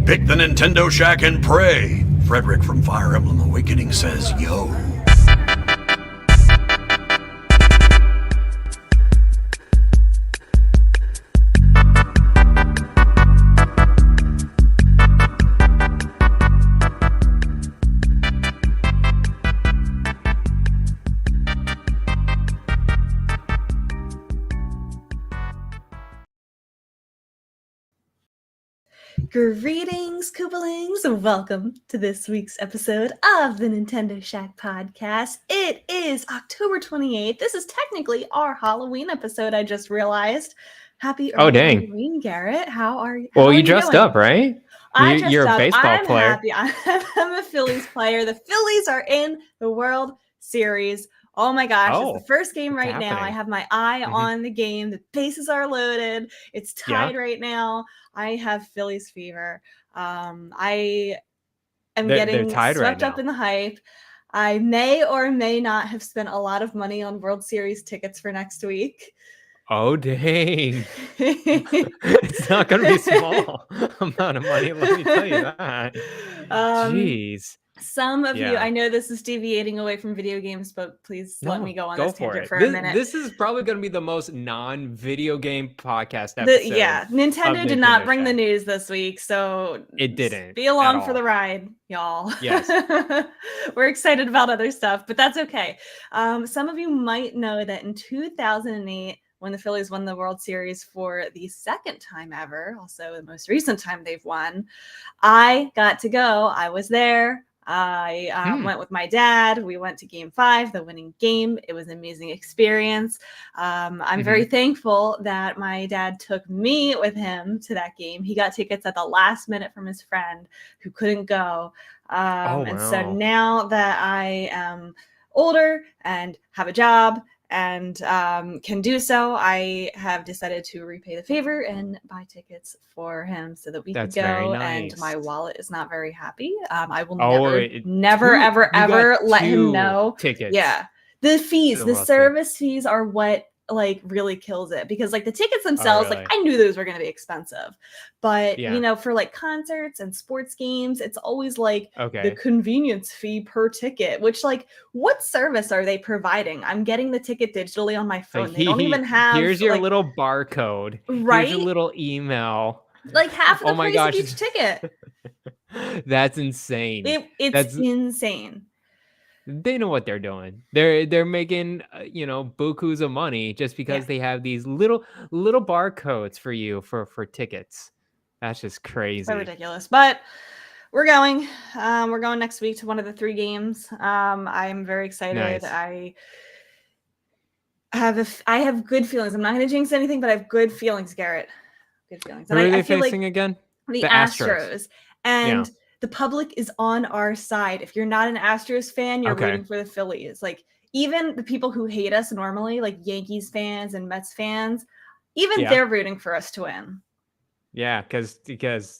Pick the Nintendo Shack and pray. Frederick from Fire Emblem Awakening says yo. Greetings, Koopalings, and welcome to this week's episode of the Nintendo Shack Podcast. It is October 28th. This is technically our Halloween episode, I just realized. Happy early Halloween, Garrett. How are you? Well, you dressed up, right? You're a baseball player. I'm happy. I'm a Phillies player. The Phillies are in the World Series. Oh my gosh, it's the first game right now. I have my eye on the game. The bases are loaded. It's tied right now. I have Phillies fever. I am getting swept up in the hype. I may or may not have spent a lot of money on World Series tickets for next week. Oh, dang. It's not going to be small amount of money, let me tell you that. Jeez. Some of you, I know this is deviating away from video games, but please let me go on this tangent for a minute. This is probably going to be the most non-video game podcast episode. Nintendo did not bring the news this week, so it didn't. Be along for the ride, y'all. Yes. We're excited about other stuff, but that's okay. Some of you might know that in 2008, when the Phillies won the World Series for the second time ever, also the most recent time they've won, I got to go. I was there. I went with my dad. We went to Game 5, the winning game. It was an amazing experience. I'm very thankful that my dad took me with him to that game. He got tickets at the last minute from his friend who couldn't go. And so now that I am older and have a job and can do so, I have decided to repay the favor and buy tickets for him so that we can go. And my wallet is not very happy. I will never, ever let him know. Tickets. Yeah, the fees, the service fees are what like really kills it, because like the tickets themselves, like I knew those were going to be expensive, but you know, for like concerts and sports games, it's always like the convenience fee per ticket, which like what service are they providing? I'm getting the ticket digitally on my phone. They don't even have here's your little barcode, right? Here's your little email, like half of the price of each ticket. That's insane. It's insane. They know what they're doing. They're making bukus of money just because they have these little barcodes for you for tickets. That's just crazy. So ridiculous. But we're going. We're going next week to one of the 3 games. I'm very excited. Nice. I have good feelings. I'm not going to jinx anything, but I have good feelings, Garrett. Good feelings. Who are they facing again? The Astros. And the public is on our side. If you're not an Astros fan, you're rooting for the Phillies. Like even the people who hate us normally, like Yankees fans and Mets fans, even they're rooting for us to win. Yeah, because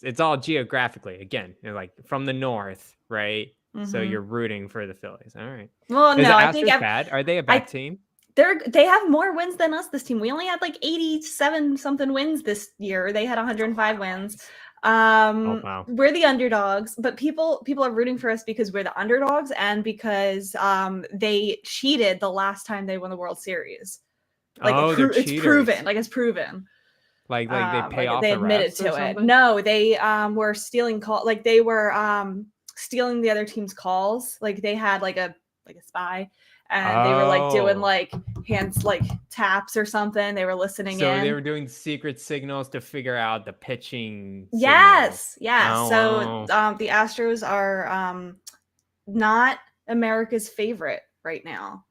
it's all geographically, again, like from the north, right? So you're rooting for the Phillies. All right. Well, no, I think bad. Are they a bad team? They have more wins than us. This team. We only had like 87 something wins this year. They had 105 wins. We're the underdogs, but people are rooting for us because we're the underdogs and because they cheated the last time they won the World Series. Like it's proven. Like it's proven. Like they pay off. They admitted to it. No, they were stealing Like they were stealing the other team's calls. Like they had like a spy. And they were like doing like hands like taps or something. They were listening in. So they were doing secret signals to figure out the pitching. Yes. Yeah. The Astros are not America's favorite right now.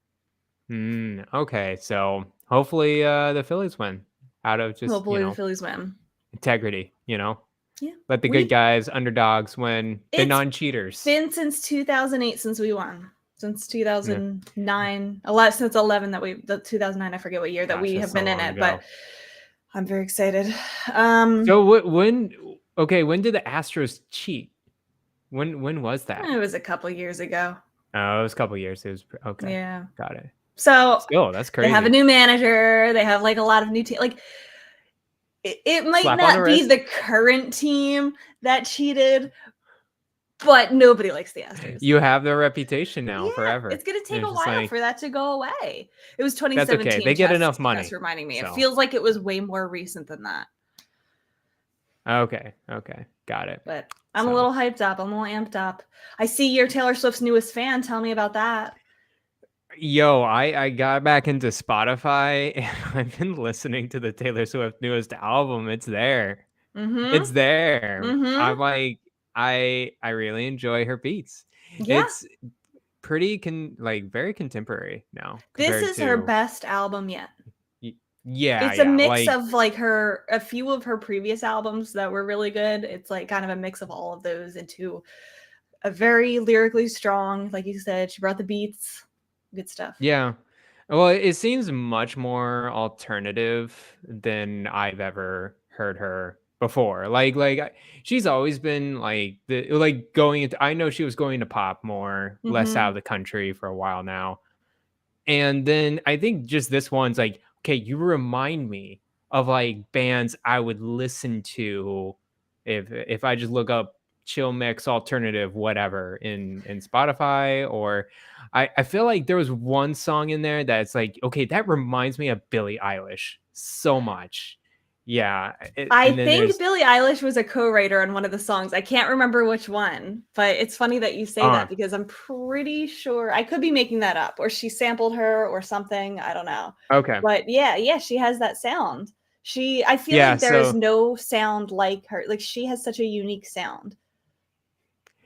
Okay. So hopefully the Phillies win out of just the Phillies win. Integrity, Yeah. Let the good guys, underdogs win. The non-cheaters. It's been since 2008 since we won. Since 2009, since 11 the 2009, I forget what year that we have been in it, but I'm very excited. So when did the Astros cheat? When was that? It was a couple years ago. Oh, it was a couple years. It was okay. Yeah, got it. So still, that's crazy. They have a new manager. They have like a lot of new team. Like it might Slap on the not be wrist. the current team that cheated, but nobody likes the Astros. You have their reputation now Yeah, forever. it's gonna take And a it's just while like, for that to go away. It was that's 2017. okay. They get enough money. Just reminding me. It So feels like it was way more recent than that. okay, got it. But I'm a So little hyped up. I'm a little amped up. I see you're Taylor Swift's newest fan. Tell me about that. yo, I got back into Spotify and I've been listening to the Taylor Swift newest album. It's there. Mm-hmm. It's there. Mm-hmm. I'm like, I really enjoy her beats. Yeah. It's pretty very contemporary now. This compared is her to- best album yet. Yeah, It's a mix like, of like a few of her previous albums that were really good. It's like kind of a mix of all of those into a very lyrically strong, like you said, she brought the beats, good stuff. yeah. Well, it seems much more alternative than I've ever heard her before. She's always been going into. I know she was going to pop more, less out of the country for a while now, and then I think just this one's like, okay, you remind me of like bands I would listen to if I just look up chill mix alternative whatever in Spotify. Or I feel like there was one song in there that's like, okay, that reminds me of Billie Eilish so much. Yeah. I think Billie Eilish was a co-writer on one of the songs. I can't remember which one, but it's funny that you say that because I'm pretty sure I could be making that up, or she sampled her or something. I don't know. Okay. But yeah, she has that sound. I feel like there is no sound like her. Like she has such a unique sound.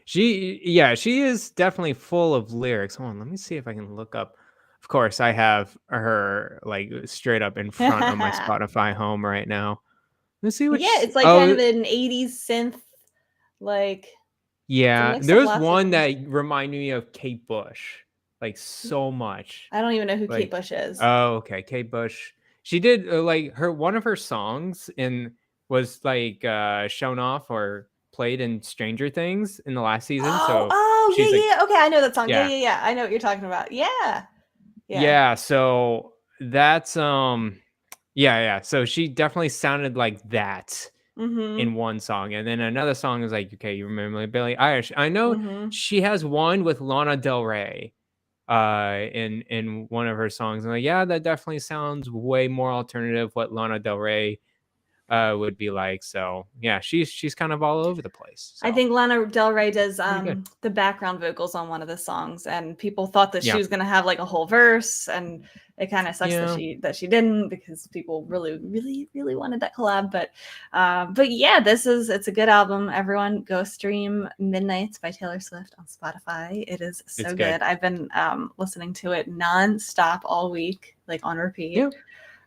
She is definitely full of lyrics. Hold on, let me see if I can look up. Of course, I have her like straight up in front of my Spotify home right now. Let's see what. Yeah, it's like kind of an 80s synth, like. Yeah, there was one that reminded me of Kate Bush, like so much. I don't even know who Kate Bush is. Oh, okay, Kate Bush. She did one of her songs was like shown off or played in Stranger Things in the last season. Yeah. Okay, I know that song. Yeah. I know what you're talking about. Yeah. So that's yeah. So she definitely sounded like that in one song, and then another song is like, okay, you remember Billie Eilish? I know she has one with Lana Del Rey, in one of her songs. I'm like, yeah, that definitely sounds way more alternative what Lana Del Rey would be like. So yeah, she's kind of all over the place. So. I think Lana Del Rey does the background vocals on one of the songs, and people thought that she was gonna have like a whole verse, and it kind of sucks that she didn't, because people really wanted that collab. But yeah, it's a good album. Everyone go stream Midnights by Taylor Swift on Spotify. It is so good. I've been listening to it nonstop all week, like on repeat. Yeah.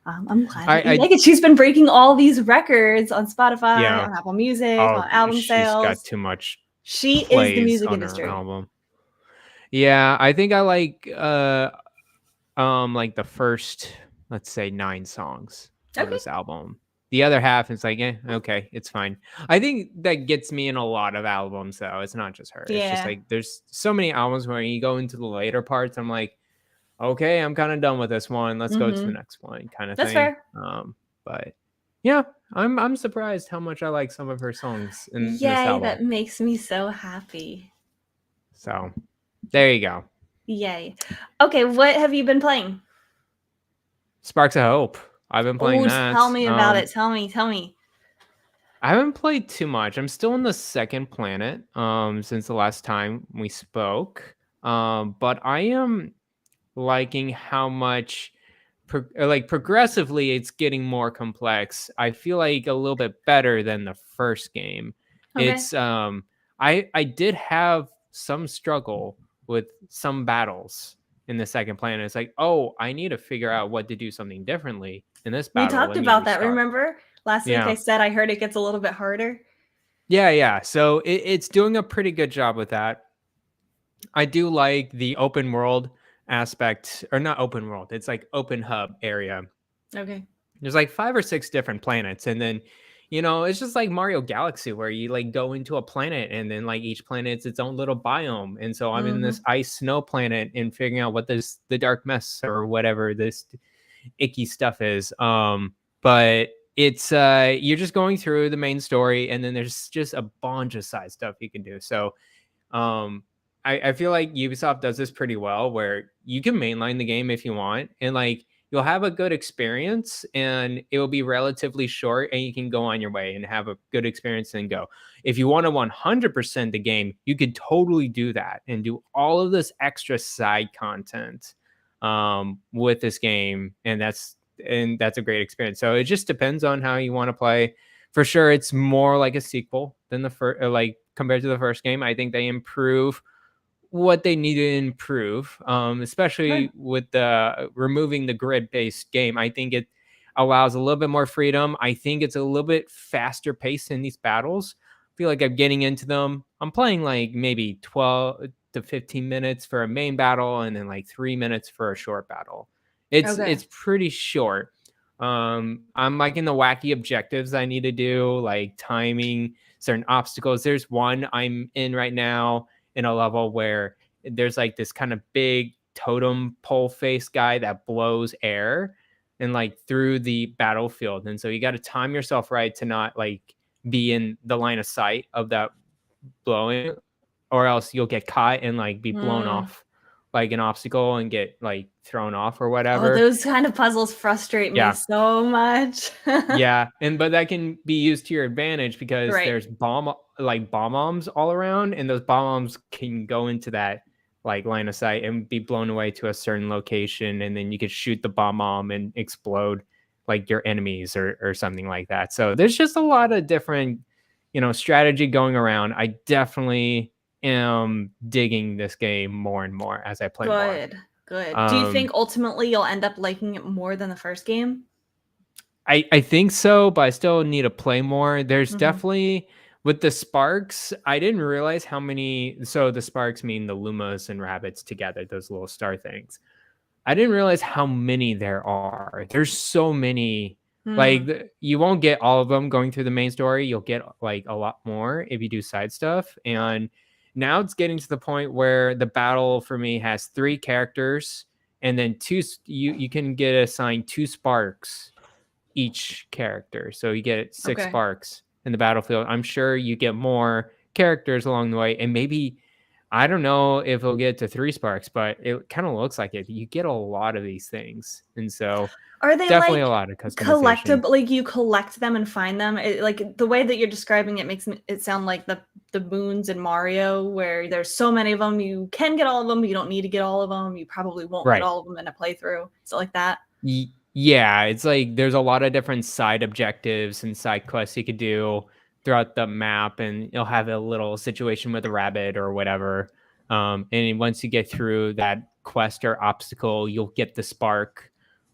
I'm glad that you like it. She's been breaking all these records on Spotify, on Apple Music, on album sales. She's got too much. She is the music industry. Album. Yeah, I think I like the first, let's say 9 songs of this album. The other half is like, okay, it's fine. I think that gets me in a lot of albums though. It's not just her. Yeah. It's just like there's so many albums where you go into the later parts, I'm like, okay, I'm kind of done with this one. Let's go to the next one, kind of thing. That's fair. But yeah, I'm surprised how much I like some of her songs in this album. That makes me so happy. So, there you go. Yay. Okay, what have you been playing? Sparks of Hope. I've been playing that. Tell me about it. Tell me. I haven't played too much. I'm still on the second planet since the last time we spoke. But I am liking how much progressively it's getting more complex. I feel like a little bit better than the first game. Okay. It's I did have some struggle with some battles in the second planet. It's like, oh, I need to figure out what to do something differently in this battle. We talked about that, remember? Last week I said I heard it gets a little bit harder. Yeah. So it's doing a pretty good job with that. I do like the open world aspect, or not open world, it's like open hub area. Okay. There's like 5 or 6 different planets, and then it's just like Mario Galaxy, where you like go into a planet and then like each planet's its own little biome. And so I'm in this ice snow planet and figuring out what the dark mess or whatever this icky stuff is. But it's you're just going through the main story, and then there's just a bunch of side stuff you can do. So um I feel like Ubisoft does this pretty well, where you can mainline the game if you want, and like you'll have a good experience, and it will be relatively short, and you can go on your way and have a good experience and go. If you want to 100% the game, you could totally do that and do all of this extra side content with this game, and that's a great experience. So it just depends on how you want to play. For sure, it's more like a sequel than the first, like compared to the first game. I think they improve what they need to improve, especially Good. with the removing the grid-based game. I think it allows a little bit more freedom. I think it's a little bit faster paced in these battles. I feel like I'm getting into them. I'm playing like maybe 12 to 15 minutes for a main battle, and then like 3 minutes for a short battle. Okay. It's pretty short. I'm like in the wacky objectives I need to do, like timing certain obstacles. There's one I'm in right now in a level where there's like this kind of big totem pole face guy that blows air and like through the battlefield. And so you got to time yourself right to not like be in the line of sight of that blowing, or else you'll get caught and like be blown Mm. off like an obstacle and get like thrown off or Oh, whatever. those kind of puzzles frustrate me Yeah. so much. Yeah, but that can be used to your advantage because Right. there's bomb bombs all around, and those bomb bombs can go into that like line of sight and be blown away to a certain location, and then you could shoot the bomb and explode like your enemies or something like that. So there's just a lot of different, strategy going around. I definitely am digging this game more and more as I play more. Good. Good. Do you think Um, ultimately you'll end up liking it more than the first game? I think so, but I still need to play more. There's Mhm. definitely with the sparks, I didn't realize how many. So the sparks mean the lumas and rabbits together, those little star things. I didn't realize how many there are. There's so many. Like Mm. you won't get all of them going through the main story. You'll get like a lot more if you do side stuff. And now it's getting to the point where the battle for me has 3 characters, and then you can get assigned 2 sparks each character. So you get 6 Okay. sparks in the battlefield. I'm sure you get more characters along the way, and maybe I don't know if it'll get to 3 sparks, but it kind of looks like it. You get a lot of these things, and so Are they definitely like a lot of customization. collectible? Like you collect them and find them? Like the way that you're describing it makes it sound like the moons in Mario, where there's so many of them. You can get all of them. But you don't need to get all of them. You probably won't get Right. all of them in a playthrough. Is it like that? Yeah, it's like there's a lot of different side objectives and side quests you could do throughout the map, and you'll have a little situation with a rabbit or whatever. And once you get through that quest or obstacle, you'll get the spark.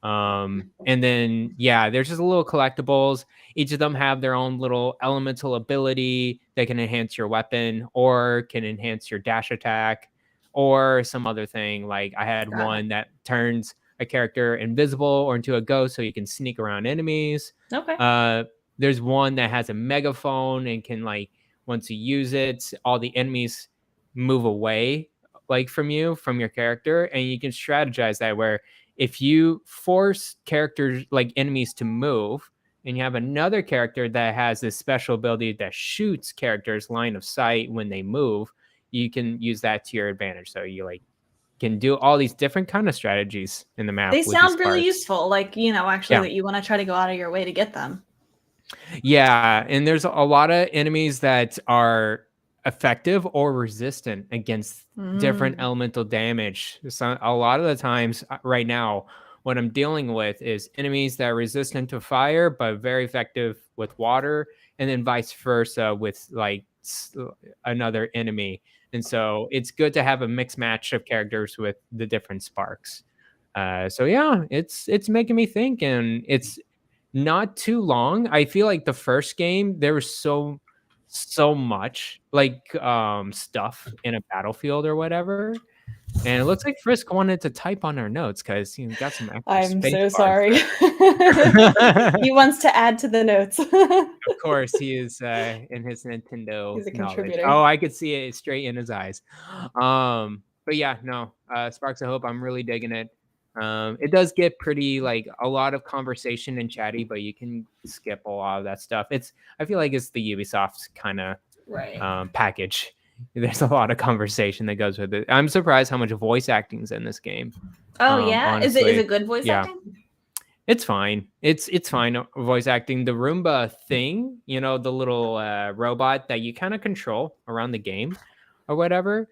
And then yeah, there's just a little collectibles. Each of them have their own little elemental ability that can enhance your weapon or can enhance your dash attack or some other thing. Like I had Got it. one that turns a character invisible or into a ghost so you can sneak around enemies. Okay. Uh, there's one that has a megaphone and can like once you use it, all the enemies move away like from your character, and you can strategize that where if you force characters like enemies to move and you have another character that has this special ability that shoots characters line of sight when they move, you can use that to your advantage. So you like can do all these different kind of strategies in the They map with these sound really sparks. useful. Like, actually Yeah. that you want to try to go out of your way to get them. Yeah, and there's a lot of enemies that are effective or resistant against different Mm. elemental damage. So a lot of the times right now, what I'm dealing with is enemies that are resistant to fire but very effective with water, and then vice versa with like another enemy. And so it's good to have a mixed match of characters with the different sparks. So yeah, it's making me think, and it's not too long. I feel like the first game there was so much like stuff in a battlefield or whatever. And it looks like Frisk wanted to type on our notes because he got some extra I'm space so bar sorry. for He wants to add to the notes. Of course, he is in his Nintendo He's a knowledge. contributor. Oh, I could see it straight in his eyes. But yeah, no, Sparks of Hope, I'm really digging it. It does get pretty like a lot of conversation and chatty, but you can skip a lot of that stuff. I feel like it's the Ubisoft kind of Right. package. There's a lot of conversation that goes with it. I'm surprised how much voice acting's in this game. Oh yeah, is Honestly, it good voice yeah, acting? it's fine. It's fine voice acting. The Roomba thing, the little robot that you kind of control around the game or whatever.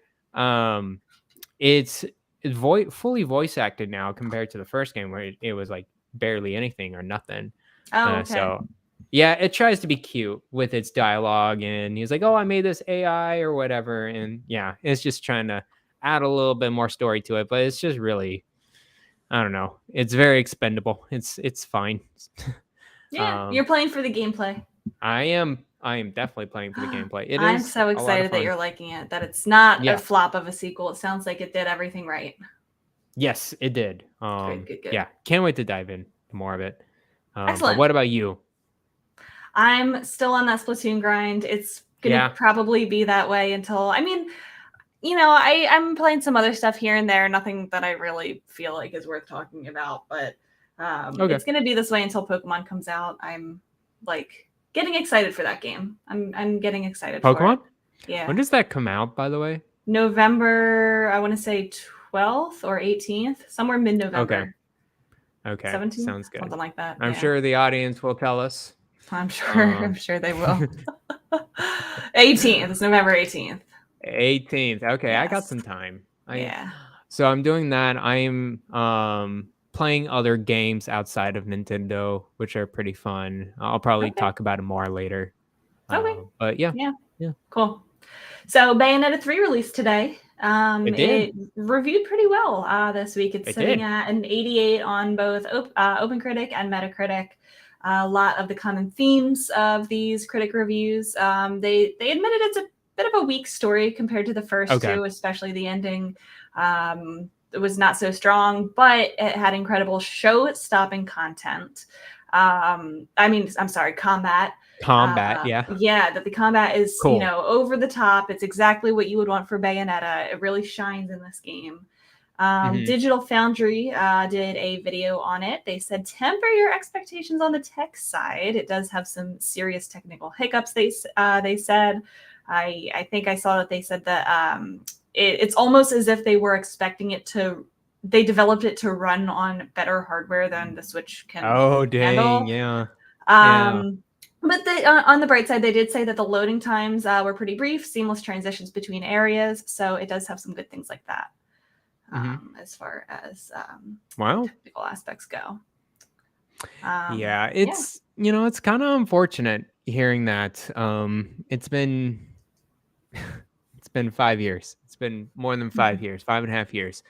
It's fully voice acted now compared to the first game where it was like barely anything or nothing. Oh, okay. So yeah, it tries to be cute with its dialogue, and he's like, "Oh, I made this AI or whatever," and yeah, it's just trying to add a little bit more story to it, but it's just really, I don't know, it's very expendable. It's fine. Yeah, you're playing for the gameplay. I am definitely playing for the gameplay. I'm so excited that you're liking it, that it's not a flop of a sequel. It sounds like it did everything right. Yes, it did. Good. Yeah, can't wait to dive in to more of it. Excellent. But what about you? I'm still on that Splatoon grind. It's gonna probably be that way until, I'm playing some other stuff here and there, nothing that I really feel like is worth talking about, but it's gonna be this way until Pokemon comes out. I'm like getting excited for that game. I'm getting excited Pokemon? for it. Yeah. When does that come out, by the way? November, I want to say 12th or 18th, somewhere mid-November. Okay. 17th? Sounds good. Something like that. I'm sure the audience will tell us. I'm sure they will. 18th. It's November 18th. 18th. Okay, yes. I got some time. So I'm doing that. I'm playing other games outside of Nintendo, which are pretty fun. I'll probably talk about it more later. Okay. But yeah. Cool. So Bayonetta 3 released today. It reviewed pretty well this week. It's sitting at an 88 on both OpenCritic and Metacritic. A lot of the common themes of these critic reviews. They admitted it's a bit of a weak story compared to the first two, especially the ending. It was not so strong, but it had incredible show-stopping content. Combat. Yeah, that the combat is, cool. Over the top. It's exactly what you would want for Bayonetta. It really shines in this game. Digital Foundry did a video on it. They said, temper your expectations on the tech side. It does have some serious technical hiccups, they said. I think I saw that they said that it's almost as if they were expecting they developed it to run on better hardware than the Switch can handle. Yeah. But on the bright side, they did say that the loading times were pretty brief, seamless transitions between areas. So it does have some good things like that as far as technical aspects go. It's it's kind of unfortunate hearing that. It's been 5 years. It's been more than 5 years, 5.5 years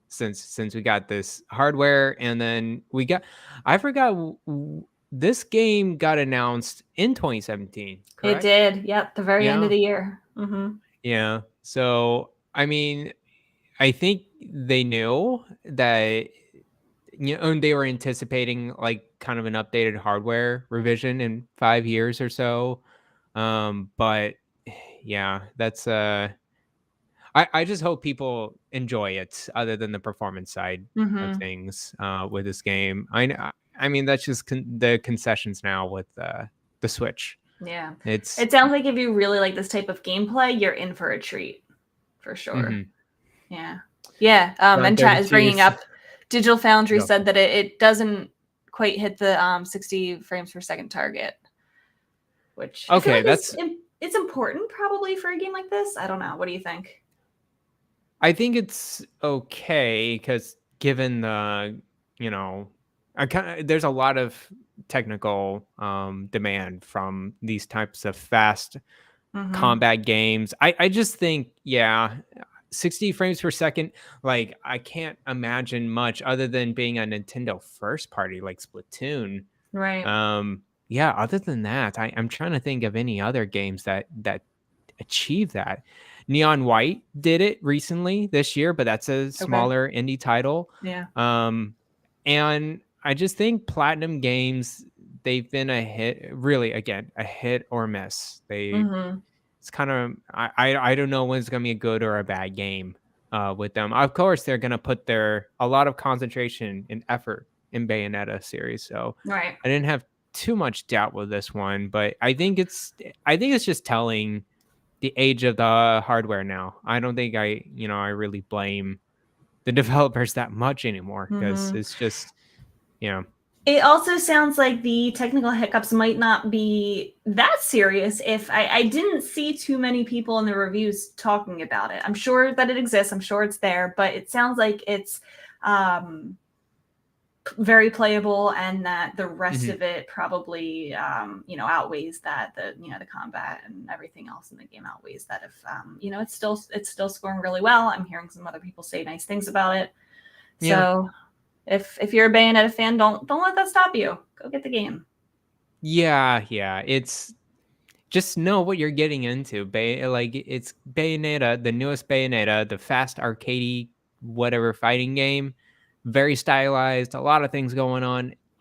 since we got this hardware, and then I forgot. This game got announced in 2017, correct? It did. Yep. The very end of the year. Mm-hmm. Yeah. So, I mean, I think they knew that, and they were anticipating like kind of an updated hardware revision in 5 years or so. But yeah, that's, I just hope people enjoy it other than the performance side of things with this game. I mean, that's just the concessions now with the Switch. Yeah. It sounds like if you really like this type of gameplay, you're in for a treat for sure. Yeah. And chat is bringing up Digital Foundry said that it doesn't quite hit the 60 frames per second target, which it's important probably for a game like this. I don't know. What do you think? I think it's okay because given the, there's a lot of technical demand from these types of fast combat games. I just think, 60 frames per second, like I can't imagine much other than being a Nintendo first party like Splatoon. Right. Other than that, I'm trying to think of any other games that achieve that. Neon White did it recently this year, but that's a smaller indie title. Yeah. And I just think Platinum Games, they've been a hit, really, again, a hit or miss. It's kind of, I don't know when it's going to be a good or a bad game with them. Of course, they're gonna put a lot of concentration and effort in Bayonetta series, so Right. I didn't have too much doubt with this one. But I think it's just telling the age of the hardware now. I don't think I really blame the developers that much anymore, because it's just, you know. It also sounds like the technical hiccups might not be that serious. If I didn't see too many people in the reviews talking about it. I'm sure that it exists. I'm sure it's there, but it sounds like it's very playable, and that the rest of it probably outweighs that. The combat and everything else in the game outweighs that. If it's still scoring really well. I'm hearing some other people say nice things about it. So if you're a Bayonetta fan, don't let that stop you. Go get the game. Yeah. It's just know what you're getting into. It's Bayonetta, the newest Bayonetta, the fast arcadey whatever fighting game, very stylized, a lot of things going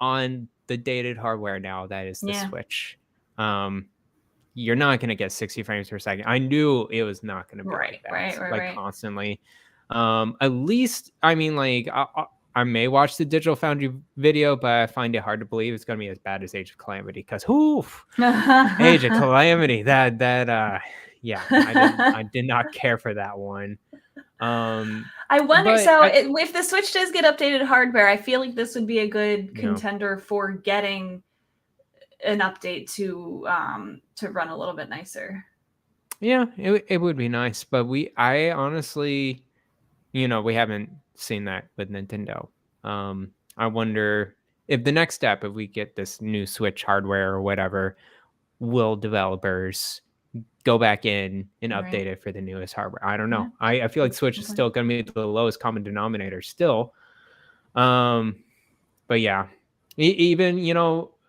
on the dated hardware now that is the Switch. You're not going to get 60 frames per second. I knew it was not going to be like that, right. Constantly. At least, I mean, like, I may watch the Digital Foundry video, but I find it hard to believe it's going to be as bad as Age of Calamity, because Age of Calamity, I did not care for that one. I wonder. If the Switch does get updated hardware, I feel like this would be a good contender for getting an update to run a little bit nicer. Yeah, it would be nice, but I honestly, we haven't seen that with Nintendo. I wonder if the next step, if we get this new Switch hardware or whatever, will developers go back in and update it for the newest hardware? I don't know. I feel like Switch is still going to be the lowest common denominator still. But yeah, even,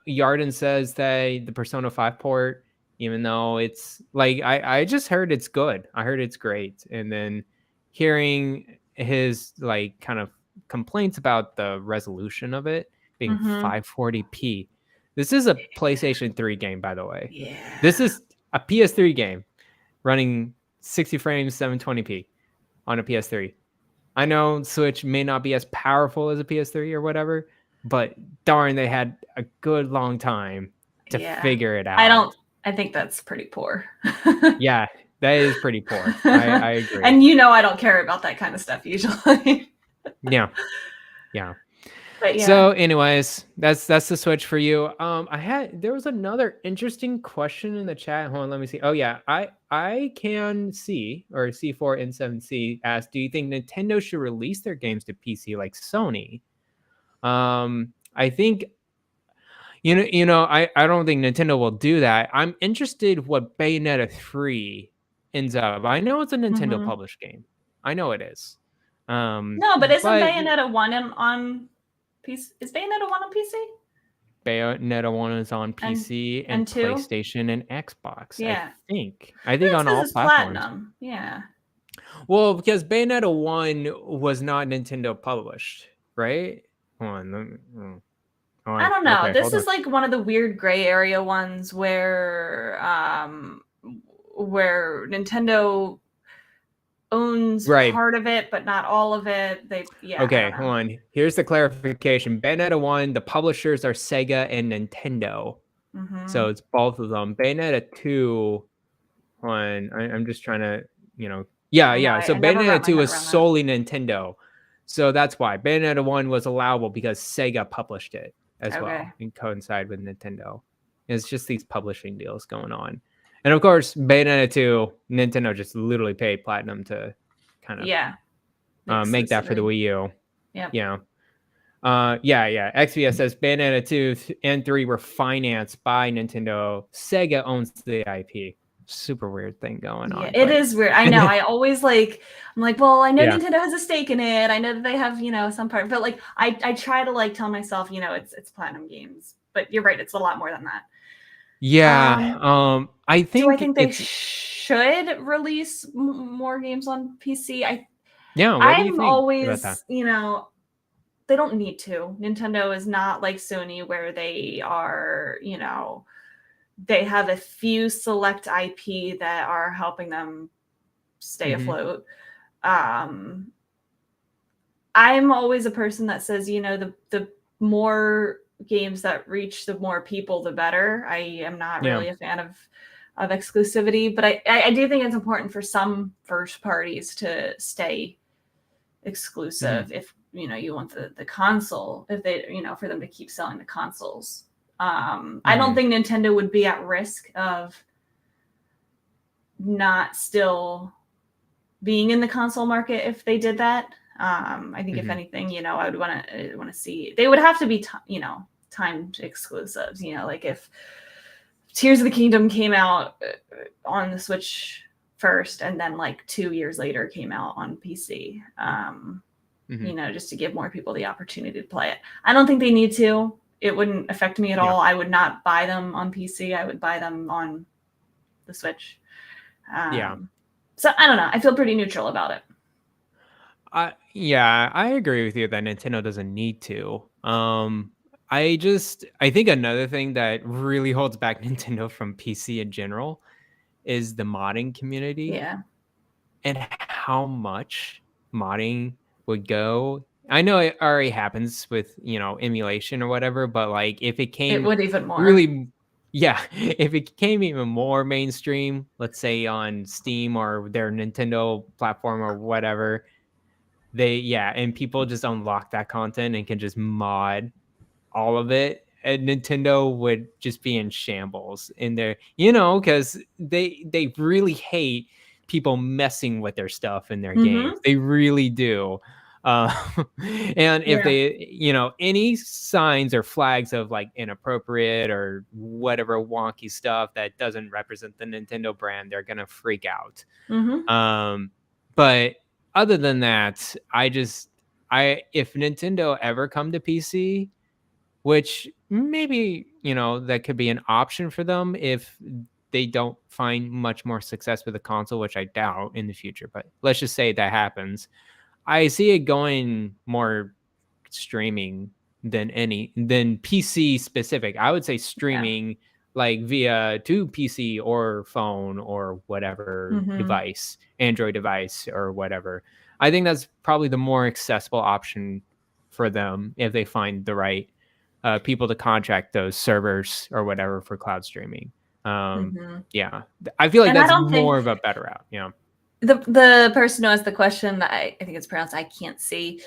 Yarden says that the Persona 5 port, even though it's like, I just heard it's good. I heard it's great. And then hearing his like kind of complaints about the resolution of it being 540p. This is a PlayStation 3 game, by the way. Yeah. This is a PS3 game running 60 frames, 720p on a PS3. I know Switch may not be as powerful as a PS3 or whatever, but darn, they had a good long time to figure it out. I think that's pretty poor. Yeah, that is pretty poor. I agree. And I don't care about that kind of stuff usually. Yeah. But yeah. So anyways, that's the Switch for you. There was another interesting question in the chat. Hold on, let me see. Oh yeah, I can see, or C4N7C asked, do you think Nintendo should release their games to PC like Sony? I think I don't think Nintendo will do that. I'm interested what Bayonetta 3 ends up. I know it's a Nintendo published game. I know it is. No, but isn't Bayonetta 1 on PC? Is Bayonetta 1 on PC? Bayonetta 1 is on PC and PlayStation and Xbox. Yeah. I think on all platforms. Platinum. Yeah. Well, because Bayonetta 1 was not Nintendo published, right? Hold on. I don't know. Okay, this is like one of the weird gray area ones where Nintendo owns part of it, but not all of it. Okay, hold on. Here's the clarification. Bayonetta 1, the publishers are Sega and Nintendo. So it's both of them. Bayonetta 2, I'm just trying to, Yeah. So Bayonetta 2 is solely Nintendo. So that's why. Bayonetta 1 was allowable because Sega published it as well and coincide with Nintendo. It's just these publishing deals going on. And of course, Bayonetta 2, Nintendo just literally paid Platinum to kind of make that for the Wii U. Yeah. XVS says Bayonetta 2 and 3 were financed by Nintendo. Sega owns the IP. Super weird thing going on. It is weird. I know. I'm like, well, I know Nintendo has a stake in it. I know that they have, some part, but like, I try to tell myself, it's Platinum Games, but you're right. It's a lot more than that. Yeah. I think they should release more games on PC. I'm always, they don't need to. Nintendo is not like Sony where they are, they have a few select IP that are helping them stay afloat. I'm always a person that says, the more games that reach the more people, the better. I am not Yeah. really a fan of exclusivity, but I do think it's important for some first parties to stay exclusive if you want the console, if they for them to keep selling the consoles. I don't think Nintendo would be at risk of not still being in the console market if they did that. I think if anything, I would want to see, they would have to be timed exclusives. Like if Tears of the Kingdom came out on the Switch first, and then like 2 years later came out on PC. Just to give more people the opportunity to play it. I don't think they need to. It wouldn't affect me at all. I would not buy them on PC. I would buy them on the Switch. So I don't know. I feel pretty neutral about it. Yeah, I agree with you that Nintendo doesn't need to. I think another thing that really holds back Nintendo from PC in general is the modding community. Yeah. And how much modding would go. I know it already happens with, emulation or whatever, but like if it came It would even more. really, yeah, if it came even more mainstream, let's say on Steam or their Nintendo platform or whatever, and people just unlock that content and can just mod all of it, and Nintendo would just be in shambles in there, because they really hate people messing with their stuff in their games. They really do. And if they, any signs or flags of like inappropriate or whatever wonky stuff that doesn't represent the Nintendo brand, they're gonna freak out. But other than that, if Nintendo ever come to PC, which maybe, that could be an option for them if they don't find much more success with the console, which I doubt in the future. But let's just say that happens. I see it going more streaming than PC specific. I would say streaming like via to PC or phone or whatever device, Android device or whatever. I think that's probably the more accessible option for them if they find the right people to contract those servers or whatever for cloud streaming. Yeah, I feel like that's more of a better route. Yeah. The person who asked the question, I think it's pronounced I can't see.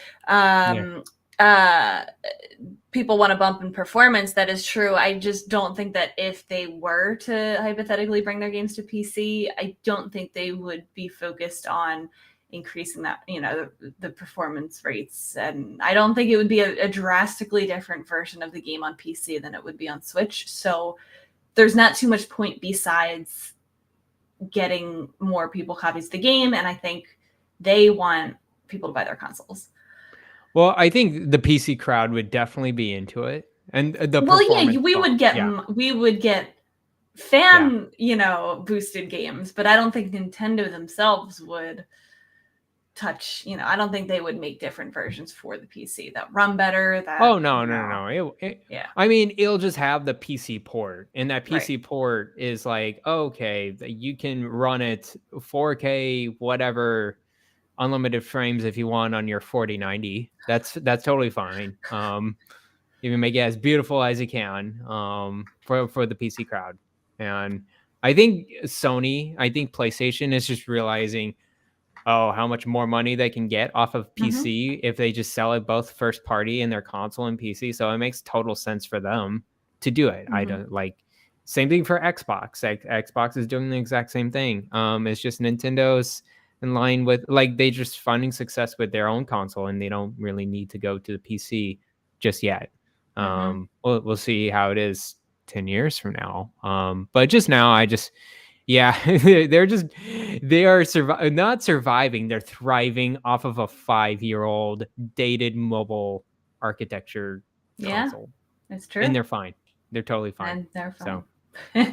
People want to bump in performance. That is true. I just don't think that if they were to hypothetically bring their games to PC, I don't think they would be focused on increasing that, the performance rates. And I don't think it would be a drastically different version of the game on PC than it would be on Switch. So there's not too much point besides getting more people copies of the game. And I think they want people to buy their consoles. Well, I think the PC crowd would definitely be into it. And we would get fan, boosted games, but I don't think Nintendo themselves would touch, I don't think they would make different versions for the PC that run better. No. I mean, it'll just have the PC port, and that PC port is like, okay, you can run it 4K, whatever, unlimited frames if you want on your 4090. That's totally fine. You can make it as beautiful as you can for the PC crowd. And I think PlayStation is just realizing how much more money they can get off of PC if they just sell it both first party in their console and PC. So it makes total sense for them to do it. I don't same thing for Xbox. Xbox is doing the exact same thing. It's just Nintendo's in line with they just finding success with their own console, and they don't really need to go to the PC just yet. We'll see how it is 10 years from now. But just now, they are not surviving. They're thriving off of a 5-year-old dated mobile architecture console. That's true. And they're fine. They're totally fine. And they're fine. So,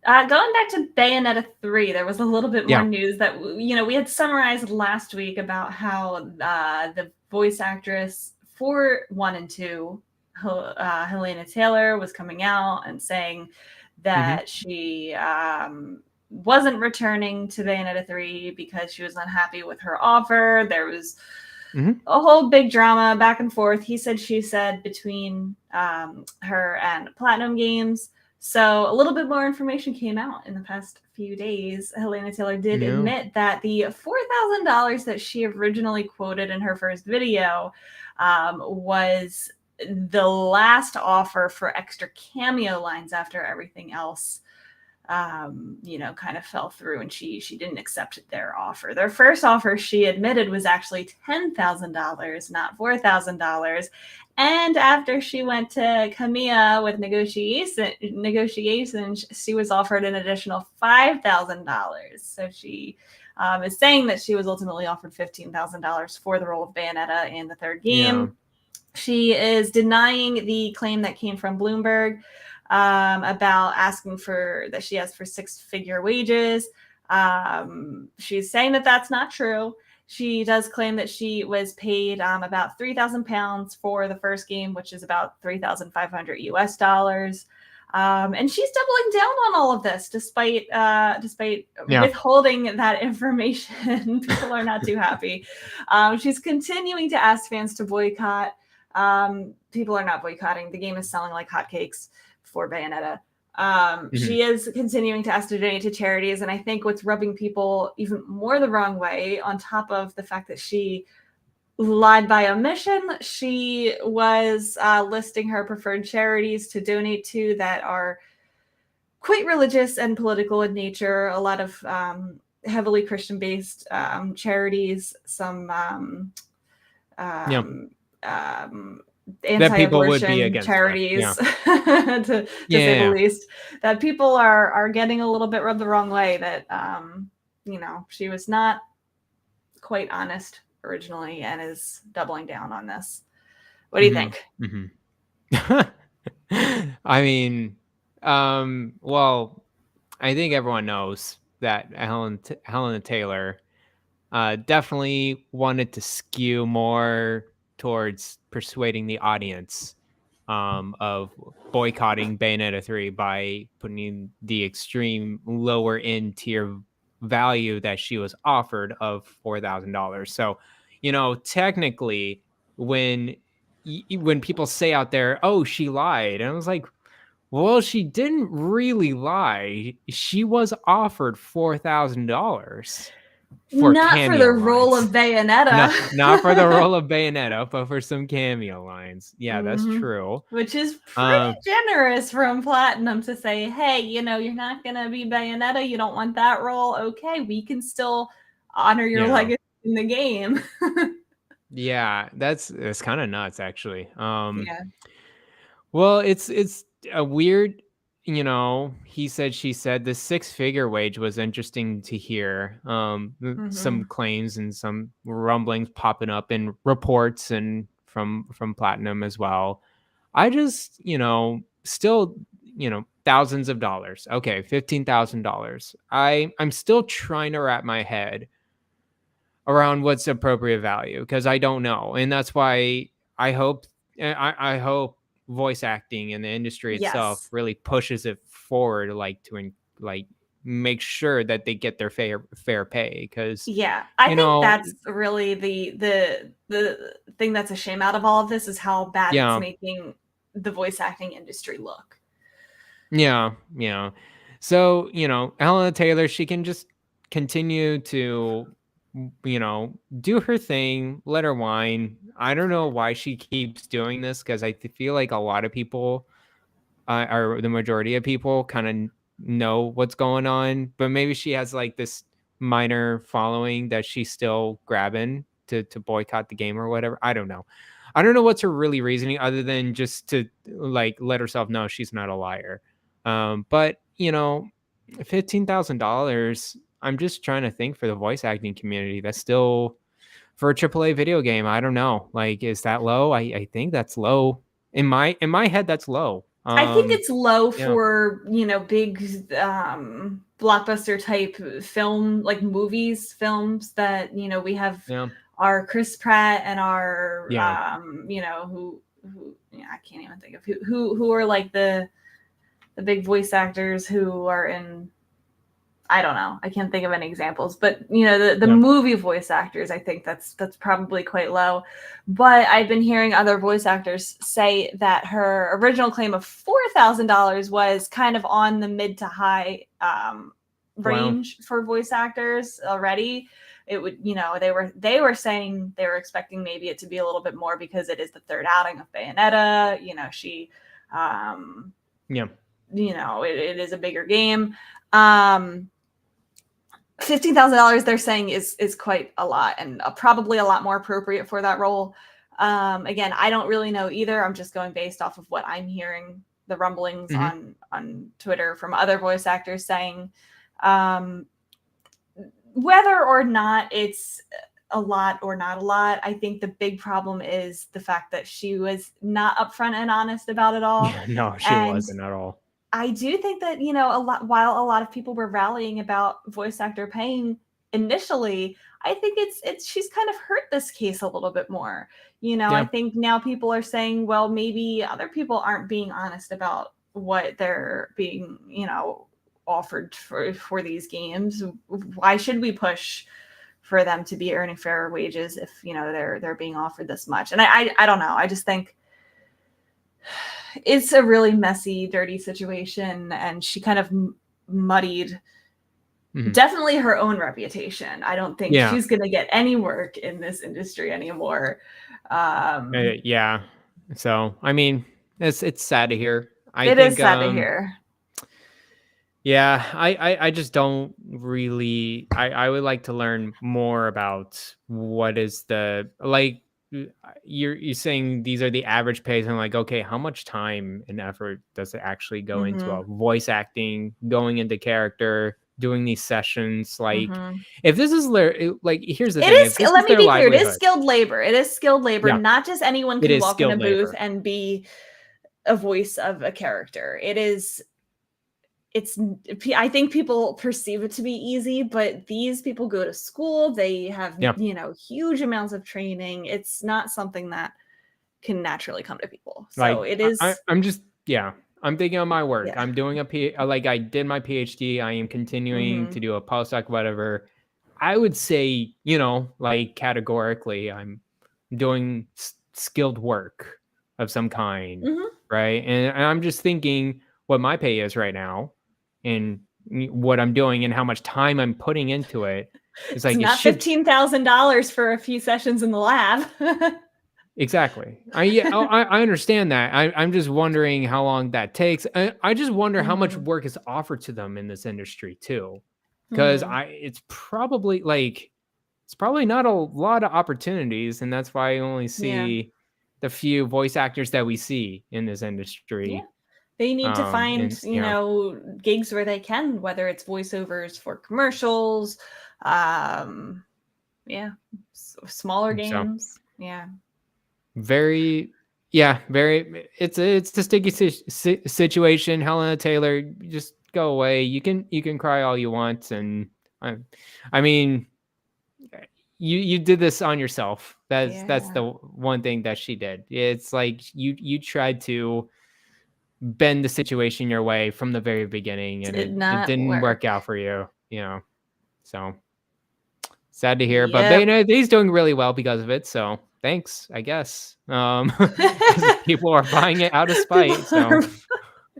going back to Bayonetta 3, there was a little bit more news that, we had summarized last week about how the voice actress for 1 and 2, Helena Taylor, was coming out and saying that she wasn't returning to Bayonetta 3 because she was unhappy with her offer. There was a whole big drama back and forth. He said, she said between her and Platinum Games. So a little bit more information came out in the past few days. Helena Taylor did admit that the $4,000 that she originally quoted in her first video was the last offer for extra cameo lines after everything else kind of fell through, and she didn't accept their offer. Their first offer, she admitted, was actually $10,000, not $4,000. And after she went to Kamiya with negotiations, she was offered an additional $5,000. So she is saying that she was ultimately offered $15,000 for the role of Bayonetta in the third game. Yeah. She is denying the claim that came from Bloomberg about asking for that she asked for six-figure wages. She's saying that that's not true. She does claim that she was paid about 3,000 pounds for the first game, which is about 3,500 US dollars. And she's doubling down on all of this, despite withholding that information. People are not too happy. She's continuing to ask fans to boycott. People are not boycotting. The game is selling like hotcakes for Bayonetta. She is continuing to ask to donate to charities, and I think what's rubbing people even more the wrong way, on top of the fact that she lied by omission, she was listing her preferred charities to donate to that are quite religious and political in nature. A lot of heavily Christian-based charities, some anti-abortion charities, to say the least, that people are getting a little bit rubbed the wrong way, that she was not quite honest originally and is doubling down on this. What do you think? I mean, well, I think everyone knows that Helena Taylor definitely wanted to skew more towards persuading the audience of boycotting Bayonetta 3 by putting the extreme lower end tier value that she was offered of $4,000. So, technically, when people say out there, "Oh, she lied," and I was like, well, she didn't really lie. She was offered $4,000. Not for the role of Bayonetta. Not for the role of Bayonetta, but for some cameo lines. Yeah, that's true. Which is pretty generous from Platinum to say, hey, you're not going to be Bayonetta. You don't want that role. Okay, we can still honor your legacy in the game. Yeah, that's kind of nuts, actually. Well, it's a weird, he said, she said. The six-figure wage was interesting to hear. Some claims and some rumblings popping up in reports and from Platinum as well. I just, still, thousands of dollars. Okay, $15,000. I'm still trying to wrap my head around what's appropriate value, because I don't know, and that's why I hope voice acting in the industry itself really pushes it forward, to make sure that they get their fair pay. Because I think that's really the thing that's a shame out of all of this, is how bad it's making the voice acting industry look. So Helena Taylor, she can just continue to do her thing, let her whine. I don't know why she keeps doing this, because I feel like a lot of people, or the majority of people, kind of know what's going on, but maybe she has this minor following that she's still grabbing to boycott the game or whatever. I don't know what's her really reasoning, other than just to let herself know she's not a liar. But $15,000, I'm just trying to think, for the voice acting community, that's still, for a AAA video game, I don't know. Is that low? I think that's low. In my head, that's low. I think it's low for, big blockbuster type films that, we have our Chris Pratt and our, who I can't even think of who are the big voice actors who are in I don't know. I can't think of any examples, but you know, the Yeah. movie voice actors, I think that's probably quite low. But I've been hearing other voice actors say that her original claim of $4,000 was kind of on the mid to high range for voice actors already. It would, you know, they were saying they were expecting maybe it to be a little bit more because it is the third outing of Bayonetta. You know, she, Yeah. you know, it is a bigger game. $15,000 they're saying is quite a lot, and probably a lot more appropriate for that role. Again, I don't really know either. I'm just going based off of what I'm hearing, the rumblings on Twitter from other voice actors saying whether or not it's a lot or not a lot. I think the big problem is the fact that she was not upfront and honest about it all. Yeah, no, she wasn't at all. I do think that, you know, while a lot of people were rallying about voice actor paying initially, I think she's kind of hurt this case a little bit more. You know, I think now people are saying, well, maybe other people aren't being honest about what they're being, you know, offered for these games. Why should we push for them to be earning fairer wages if, you know, they're being offered this much? And I don't know. I just think it's a really messy, dirty situation, and she kind of muddied definitely her own reputation. I don't think she's going to get any work in this industry anymore. Yeah. So, I mean, it's sad to hear. It is sad to hear. Yeah, I just don't really. I would like to learn more about what is the, like, you're saying these are the average pays, and like, okay, how much time and effort does it actually go into a voice acting, going into character, doing these sessions? Like, if this is like, here's the thing. Let me be clear. It is skilled labor. It is skilled labor. Yeah. Not just anyone can walk in a booth labor and be a voice of a character. I think people perceive it to be easy, but these people go to school. They have, you know, huge amounts of training. It's not something that can naturally come to people. So like, it is. I'm just, I'm thinking of my work. I'm doing like, I did my PhD. I am continuing to do a postdoc, whatever. I would say, you know, like, categorically, I'm doing skilled work of some kind, right? And I'm just thinking what my pay is right now, and what I'm doing, and how much time I'm putting into it. It's like, not $15,000 for a few sessions in the lab. Exactly. I understand that. I'm just wondering how long that takes. I just wonder how much work is offered to them in this industry too, because it's probably not a lot of opportunities, and that's why I only see the few voice actors that we see in this industry. Yeah. They need to find, you know, gigs where they can, whether it's voiceovers for commercials, smaller games. Very, it's a sticky situation. Helena Taylor, just go away. You can cry all you want, and I mean, you did this on yourself. That's the one thing that she did. It's like you tried to bend the situation your way from the very beginning, and it didn't work out for you, you know. So sad to hear, but he's doing really well because of it. So thanks, I guess. People are buying it out of spite. So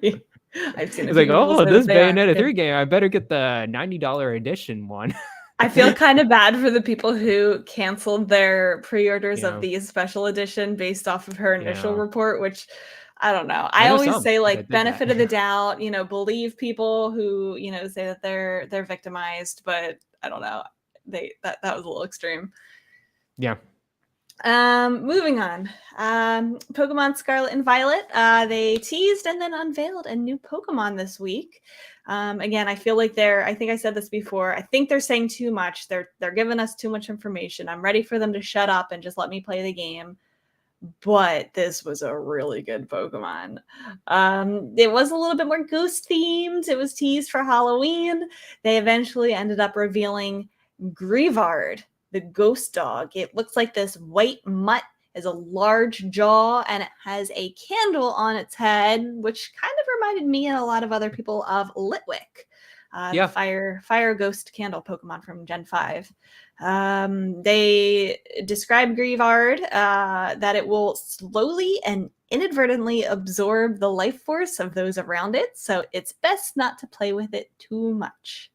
I've seen it's like, oh, this Bayonetta 3 game, I better get the $90 edition one. I feel kind of bad for the people who canceled their pre-orders of the special edition based off of her initial report, which I don't know. I always say, like, benefit of the doubt, you know, believe people who, you know, say that they're victimized, but I don't know. That was a little extreme. Yeah. Moving on. Pokemon Scarlet and Violet. They teased and then unveiled a new Pokemon this week. Again, I feel like I think I said this before. I think they're saying too much. They're giving us too much information. I'm ready for them to shut up and just let me play the game. But this was a really good Pokemon. It was a little bit more ghost themed. It was teased for Halloween. They eventually ended up revealing Greavard, the ghost dog. It looks like this white mutt, has a large jaw, and it has a candle on its head, which kind of reminded me and a lot of other people of Litwick. Yeah. Fire Ghost Candle Pokemon from Gen 5. They describe Grievard that it will slowly and inadvertently absorb the life force of those around it, so it's best not to play with it too much.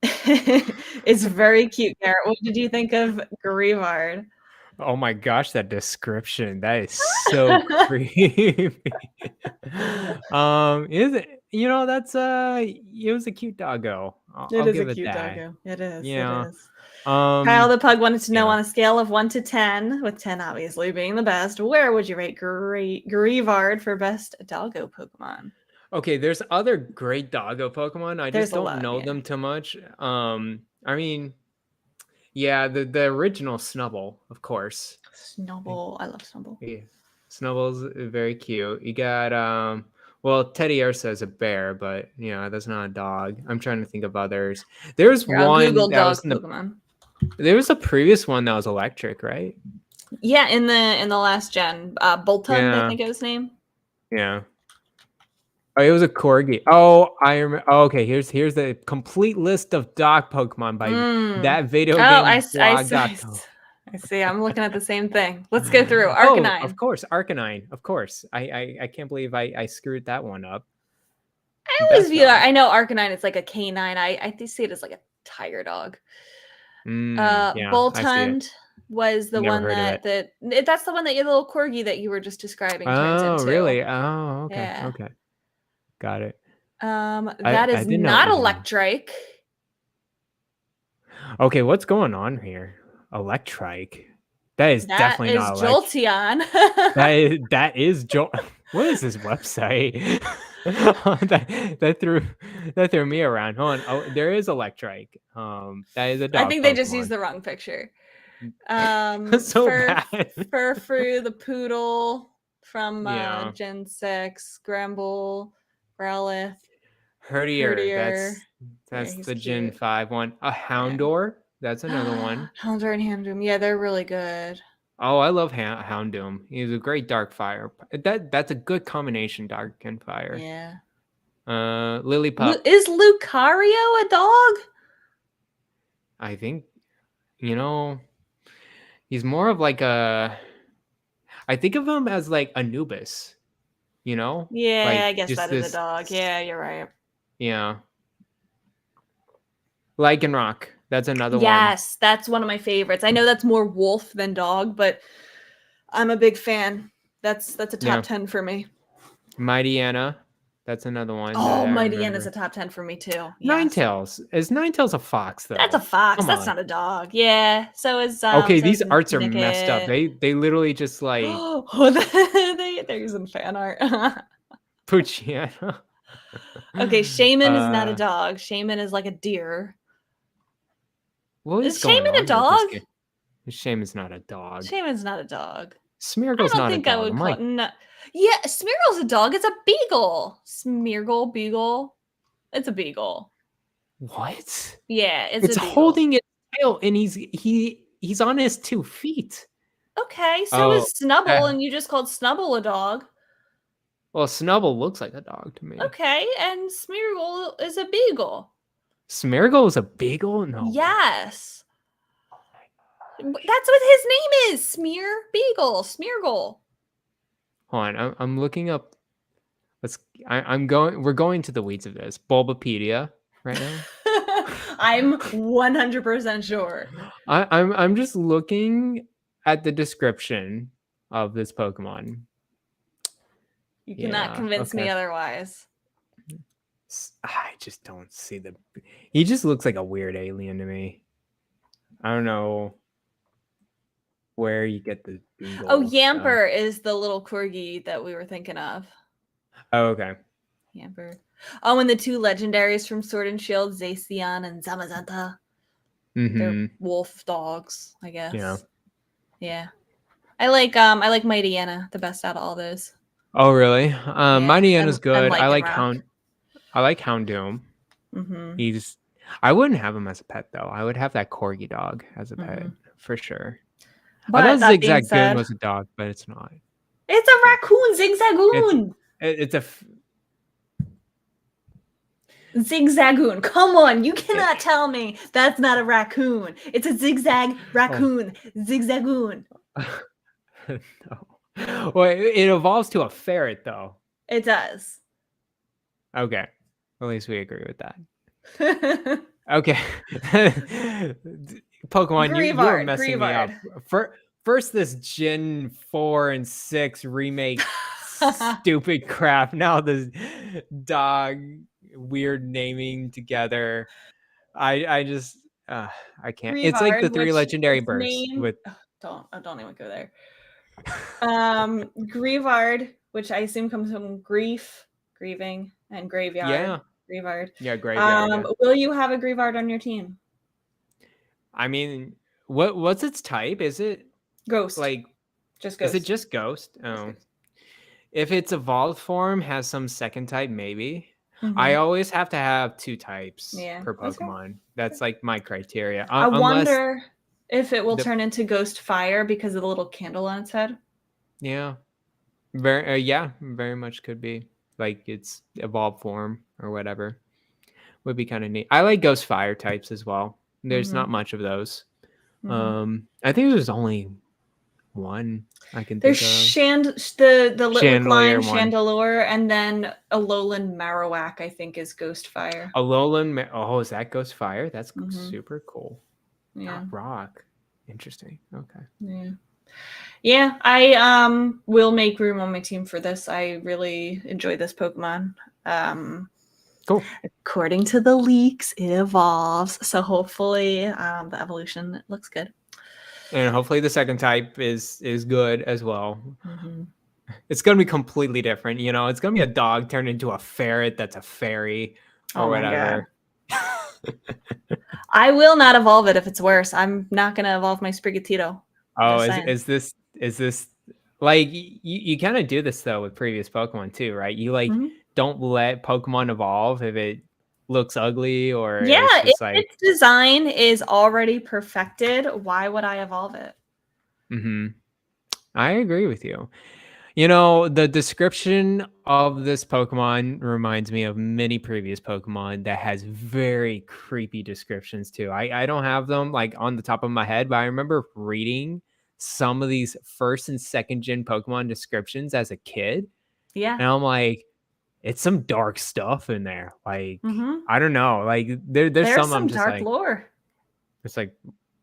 It's very cute, Garrett. What did you think of Grievard? Oh my gosh, that description. That is so creepy. Is it, that's it was a cute doggo. I'll It is a give it cute that. doggo. It is. Yeah. It is. Kyle the Pug wanted to know, yeah. on a scale of 1 to 10, with 10 obviously being the best, where would you rate Grievard for best doggo Pokemon? Okay, there's other great doggo Pokemon. I There's just a don't lot, know yeah. them too much. I mean, yeah, the original Snubbull, of course. Snubbull. I love Snubbull. Yeah. Snubble's very cute. You got well, Teddy Ursa is a bear, but that's not a dog. I'm trying to think of others. There's Here, I'll one Google that dog was in the Pokemon. there was a previous one that was electric, right? Yeah, in the last gen, Boltund, I think it was name. Yeah. Oh, it was a corgi. Oh, I remember. Oh, okay, here's the complete list of dog Pokemon by that video game I blog.com. see. I'm looking at the same thing. Let's go through. Arcanine. Oh, of course, Arcanine. Of course. I can't believe I screwed that one up. I always view I know Arcanine is like a canine. I see it as like a tiger dog. Yeah, Boltund was the Never one heard of that's the one that your little corgi that you were just describing turns into. Oh, really? Oh, okay. Yeah. Okay. Got it. That is didn't know not it was Electrike. Okay, what's going on here? Electrike. That is definitely not Jolteon. that is Jolt. What is this website? that threw me around. Hold on. Oh, there is Electrike. That is a dog. I think they just used the wrong picture. So bad. Furfrou, the poodle from Gen 6, Gramble, Growlithe, Herdier. That's the Gen 5 one. A Houndour. That's another one. Houndour and Houndoom. Yeah, they're really good. Oh, I love Houndoom. He's a great dark fire. That's a good combination, dark and fire. Yeah. Lillipup. Is Lucario a dog? I think, he's more of like I think of him as like Anubis, Yeah, like I guess that is a dog. Yeah, you're right. Yeah. Lycanroc. That's another one. Yes, that's one of my favorites. I know that's more wolf than dog, but I'm a big fan. That's a top 10 for me. Mightyena. That's another one. Oh, Mightyena's a top 10 for me too. Yes. Ninetales. Is Ninetales a fox though? That's a fox. That's not a dog. Yeah. So is okay, these arts are messed up. They literally just like they're using fan art. Poochyena. Okay, Shaman is not a dog. Shaman is like a deer. Is Shaman a dog? Shaman's not a dog. Shaman's not a dog. Smeargle's not a dog. I would call no. Yeah, Smeargle's a dog. It's a beagle. Smeargle, beagle. It's a beagle. What? Yeah, it's a beagle. Holding its tail, and he's on his 2 feet. Okay, so is Snubbull, and you just called Snubbull a dog. Well, Snubbull looks like a dog to me. Okay, and Smeargle is a beagle. Smeargle is a beagle? No. Yes. That's what his name is. Smeargle. Hold on, I'm looking up. We're going to the weeds of this. Bulbapedia right now. I'm 100% sure. I'm just looking at the description of this Pokemon. You cannot convince me otherwise. I just don't see he just looks like a weird alien to me. I don't know where you get the beagle. Oh, Yamper is the little corgi that we were thinking of. Oh, okay. Yamper. Oh, and the 2 legendaries from Sword and Shield, Zacian and Zamazenta. They're wolf dogs, I guess. Yeah. I like Mightyena the best out of all those. Oh, really? Mightyena's good. I like Houndoom. I wouldn't have him as a pet though. I would have that corgi dog as a pet for sure. But I thought Zigzagoon was a dog, but it's not. It's a raccoon, Zigzagoon. Zigzagoon. Come on, you cannot tell me that's not a raccoon. It's a zigzag raccoon. Zigzagoon. No. Well, it evolves to a ferret, though. It does. Okay. At least we agree with that. Okay. Pokemon, you are messing me up. First, this Gen 4 and 6 remake stupid crap. Now this dog weird naming together. I just I can't. It's like the Greavard, 3 which legendary is birds named. with Don't even go there. Greavard, which I assume comes from grief, grieving, and graveyard. Yeah. Greavard. Yeah, graveyard. Yeah. Will you have a Greavard on your team? I mean, what's its type? Is it Ghost? like just ghost. Is it just ghost? Oh. If its evolved form has some second type, maybe. I always have to have 2 types per Pokemon. That's like my criteria. I wonder if it will turn into Ghost Fire because of the little candle on its head. Yeah. Very much could be. Like its evolved form or whatever. Would be kind of neat. I like Ghost Fire types as well. There's not much of those. I think there's only one I can think of. There's the Litwick line, one. Chandelure, and then Alolan Marowak, I think, is Ghost Fire. Alolan, is that Ghost Fire? That's super cool. Yeah. Not rock. Interesting. Okay. Yeah, I will make room on my team for this. I really enjoy this Pokemon. Cool. According to the leaks, it evolves. So hopefully the evolution looks good. And hopefully the second type is good as well. It's going to be completely different. You know, it's going to be a dog turned into a ferret that's a fairy or whatever. I will not evolve it if it's worse. I'm not going to evolve my Sprigatito. Oh, is this like you kind of do this though with previous Pokemon too, right? You like don't let Pokemon evolve if it looks ugly or if its design is already perfected, why would I evolve it? I agree with you. You know, the description of this Pokemon reminds me of many previous Pokemon that has very creepy descriptions too. I don't have them like on the top of my head, but I remember reading some of these first and second gen Pokemon descriptions as a kid. Yeah. And I'm like, it's some dark stuff in there. Like, I don't know. Like there's some dark lore. It's like,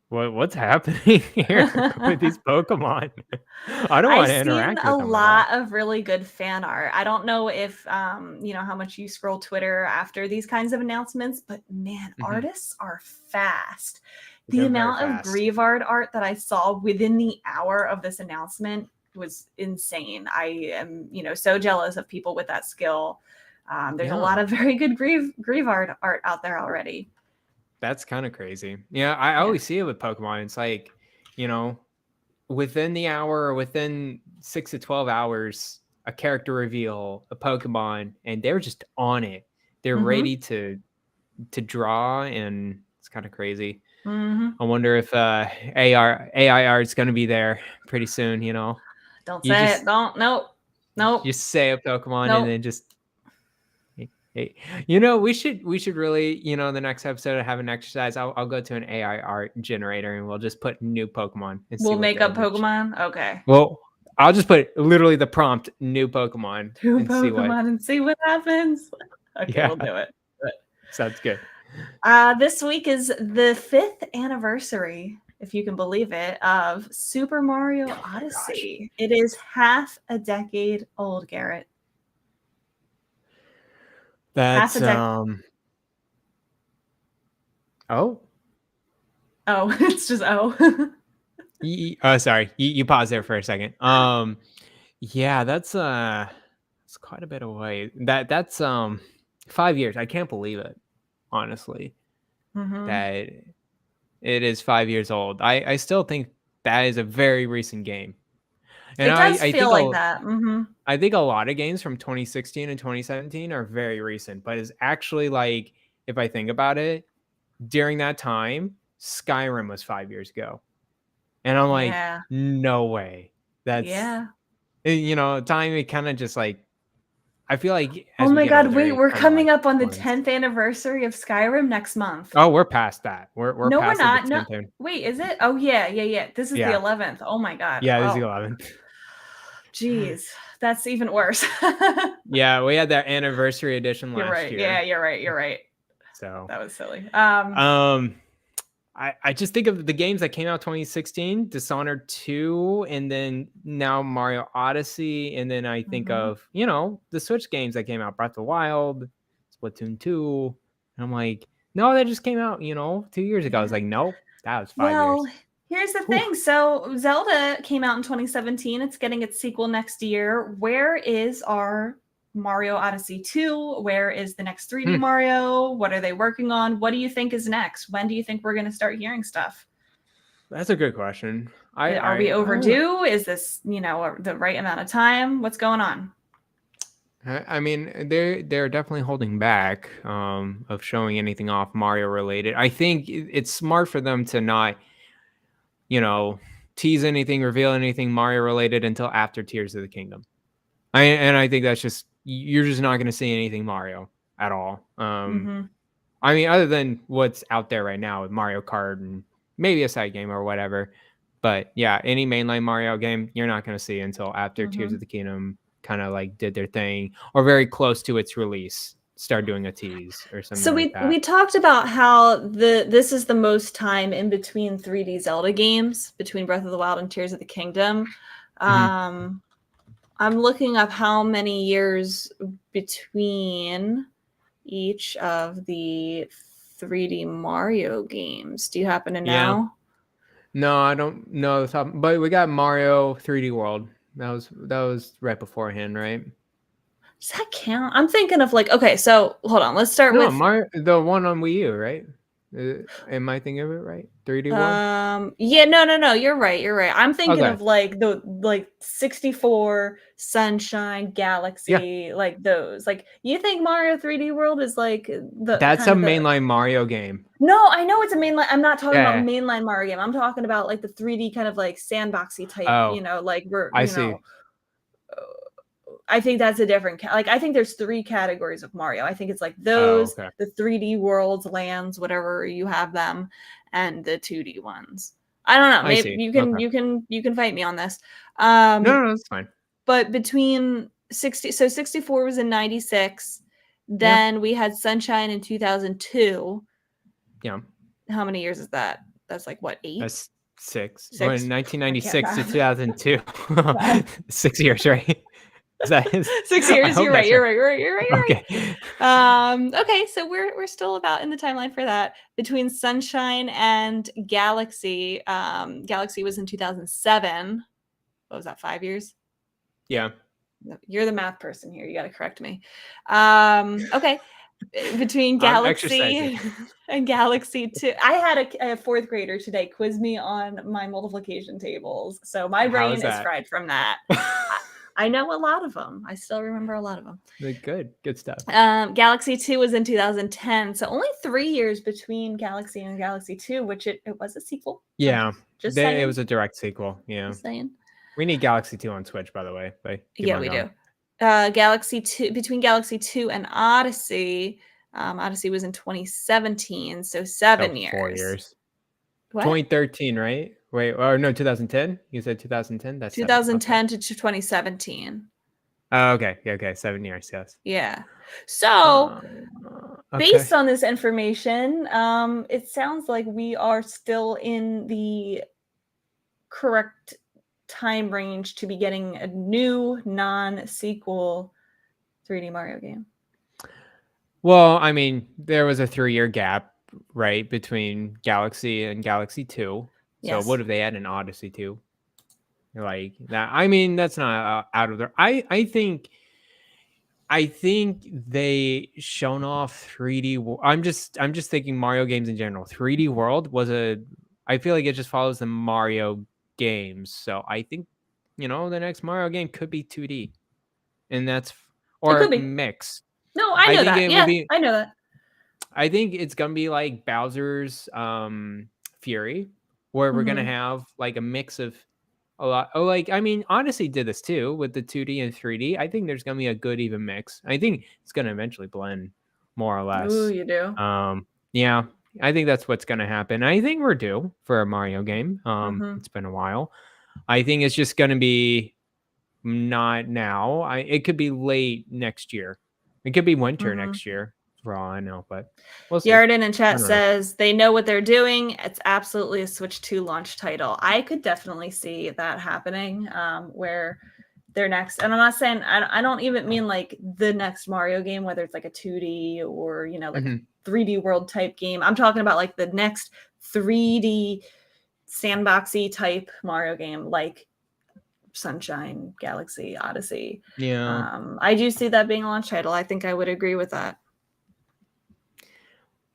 what's happening here with these Pokemon? I don't want to interact with them. I've seen a lot of really good fan art. I don't know if you know how much you scroll Twitter after these kinds of announcements, but man, artists are fast. The amount of Greavard art that I saw within the hour of this announcement was insane. I am, so jealous of people with that skill. There's a lot of very good Greavard art out there already. That's kind of crazy. Yeah, I always see it with Pokemon. It's like, within the hour or within 6 to 12 hours, a character reveal, a Pokemon, and they're just on it. They're ready to draw, and it's kind of crazy. I wonder if AI art is going to be there pretty soon. Don't say it. Don't. Nope. Just say a Pokemon and then just. Hey, we should really, the next episode have an exercise. I'll go to an AI art generator and we'll just put new Pokemon. And we'll make up Pokemon. Okay. Well, I'll just put literally the prompt new Pokemon. And see what happens. Okay, we'll do it. Sounds good. This week is the 5th anniversary, if you can believe it, of Super Mario Odyssey. It is half a decade old, Garrett. That's it's just sorry, you paused there for a second. Yeah, that's it's quite a bit away. That's 5 years. I can't believe it, honestly. That it is 5 years old. I still think that is a very recent game. And it does feel like that. I think a lot of games from 2016 and 2017 are very recent, but it's actually like, if I think about it, during that time, Skyrim was 5 years ago. And I'm like, no way. That's, time, it kind of just like, I feel like Oh as we my get God, older, wait, it we're kind of coming like up on the blends. 10th anniversary of Skyrim next month. Oh, we're past that. We're No, we're past the not. No, 10th. wait, is it? Oh yeah. This is the Yeah. 11th. Oh my God. Yeah, this is the Oh, 11th. geez, that's even worse. Yeah, we had that anniversary edition You're last right. year. Yeah, you're right. You're right. So, That was silly. I just think of the games that came out 2016, Dishonored 2, and then now Mario Odyssey, and then I think Mhm. of, you know, the Switch games that came out, Breath of the Wild, Splatoon 2. And I'm like, no, that just came out, you know, 2 years ago. I was Yeah. like, nope, that was 5 Well, years. here's the Whew. thing. So Zelda came out in 2017. It's getting its sequel next year. Where is our Mario Odyssey 2? Where is the next 3D Hmm, Mario? What are they working on? What do you think is next? When do you think we're going to start hearing stuff? that's a good question. Are we I don't know. overdue? Is this, the right amount of time? What's going on? I mean, they're definitely holding back of showing anything off Mario related. I think it's smart for them to not, you know, tease anything, reveal anything Mario related until after Tears of the Kingdom. I think that's just you're just not going to see anything Mario at all. Mm-hmm. I mean, other than what's out there right now with Mario Kart and maybe a side game or whatever. But yeah, any mainline Mario game you're not going to see until after Tears Mm-hmm. of the Kingdom kind of like did their thing or very close to its release, start doing a tease or something So like we that. talked about how this is the most time in between 3D Zelda games, between Breath of the Wild and Tears of the Kingdom. Mhm. I'm looking up how many years between each of the 3D Mario games. Do you happen to Yeah. know? No, I don't know the top, but we got Mario 3D World. That was right beforehand, right? Does that count? I'm thinking of okay, so hold on. Let's start No, with Mario, the one on Wii U, right? Am I thinking of it right? 3D World. yeah, no, you're right. You're right. I'm thinking Okay. of the 64, Sunshine, Yeah, Galaxy, like those. Like you think Mario 3D World is like the that's a kind of the mainline Mario game. No, I know it's a mainline. I'm not talking about Yeah. mainline Mario game. I'm talking about like the 3D kind of like sandboxy type, Oh, like we're, I see. I think that's a different like I think there's three categories of Mario. I think it's like Oh, those, okay. the 3D worlds, lands, whatever you have them, and the 2D ones. I don't know. I Maybe see. you can Okay. you can fight me on this. No, that's fine. But between 64 was in 96. Yeah. Then we had Sunshine in 2002. Yeah. How many years is that? That's like what, 8? That's 6. Well, in 6? I can't 1996 to math. 2002. Math. 6 years, right? Is that 6 I years. hope You're right. that's You're right. right. You're right. You're right. You're right. Okay. Okay, so we're still about in the timeline for that. Between Sunshine and Galaxy, Galaxy was in 2007. What was that, 5 years? Yeah. You're the math person here. You got to correct me. Okay. Between I'm exercising. Galaxy and Galaxy 2. I had a fourth grader today quiz me on my multiplication tables. So my How is brain is that? fried from that. I know a lot of them. I still remember a lot of them. Good stuff. Galaxy 2 was in 2010. So only 3 years between Galaxy and Galaxy 2, which it was a sequel. Yeah. Just saying. It was a direct sequel. Yeah. Just saying. We need Galaxy 2 on Switch, by the way. But Yeah, we do. Galaxy 2, between Galaxy 2 and Odyssey, Odyssey was in 2017, so 7 years. 4 years. What? 2013, right? Wait, or no, 2010? You said 2010? That's 2010 to 2017. Oh, okay. Yeah, okay. 7 years, yes. Yeah. So, Okay. based on this information, it sounds like we are still in the correct time range to be getting a new non-sequel 3D Mario game. Well, I mean, there was a 3-year gap, right, between Galaxy and Galaxy 2. Yes. So what if they had an Odyssey 2? Like that. I mean, that's not out of there. I think they shown off 3D. I'm just thinking Mario games in general. 3D World was I feel like it just follows the Mario games. So I think, the next Mario game could be 2D. And that's It could or be. mix. No, I know think that. it Yeah, would be I know that. I think it's gonna be like Bowser's Fury, where we're gonna have like a mix of a lot. Oh, like, I mean, Odyssey did this too with the 2D and 3D. I think there's gonna be a good even mix. I think it's gonna eventually blend more or Ooh, less. you do. Yeah, I think that's what's gonna happen. I think we're due for a Mario game. Mhm. It's been a while. I think it's just gonna be not now. It could be late next year. It could be winter Mhm. next year, for all I know. But we'll see. Yarden in I chat don't know. says they know what they're doing. It's absolutely a Switch 2 launch title. I could definitely see that happening, where their next, and I'm not saying, I don't even mean like the next Mario game, whether it's like a 2D or, you know, like Mhm. a 3D world type game. I'm talking about like the next 3D sandboxy type Mario game, like Sunshine, Galaxy, Odyssey. Yeah. I do see that being a launch title. I think I would agree with that.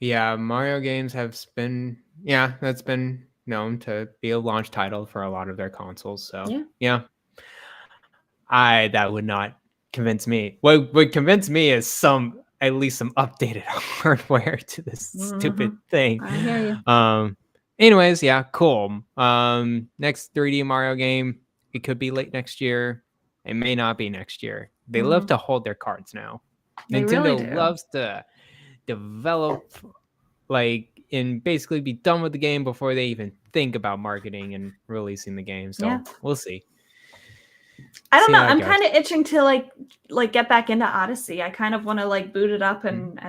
Yeah, Mario games have been, yeah, that's been known to be a launch title for a lot of their consoles. So yeah, that would not convince me. What would convince me is at least some updated hardware to this stupid thing. I hear you. Anyways, yeah, cool. Next 3D Mario game, it could be late next year. It may not be next year. They love to hold their cards now. They Nintendo really do. loves to develop, like, and basically be done with the game before they even think about marketing and releasing the game. So we'll see. I don't See know. how it I'm goes. kind of itching to like get back into Odyssey. I kind of want to like boot it up and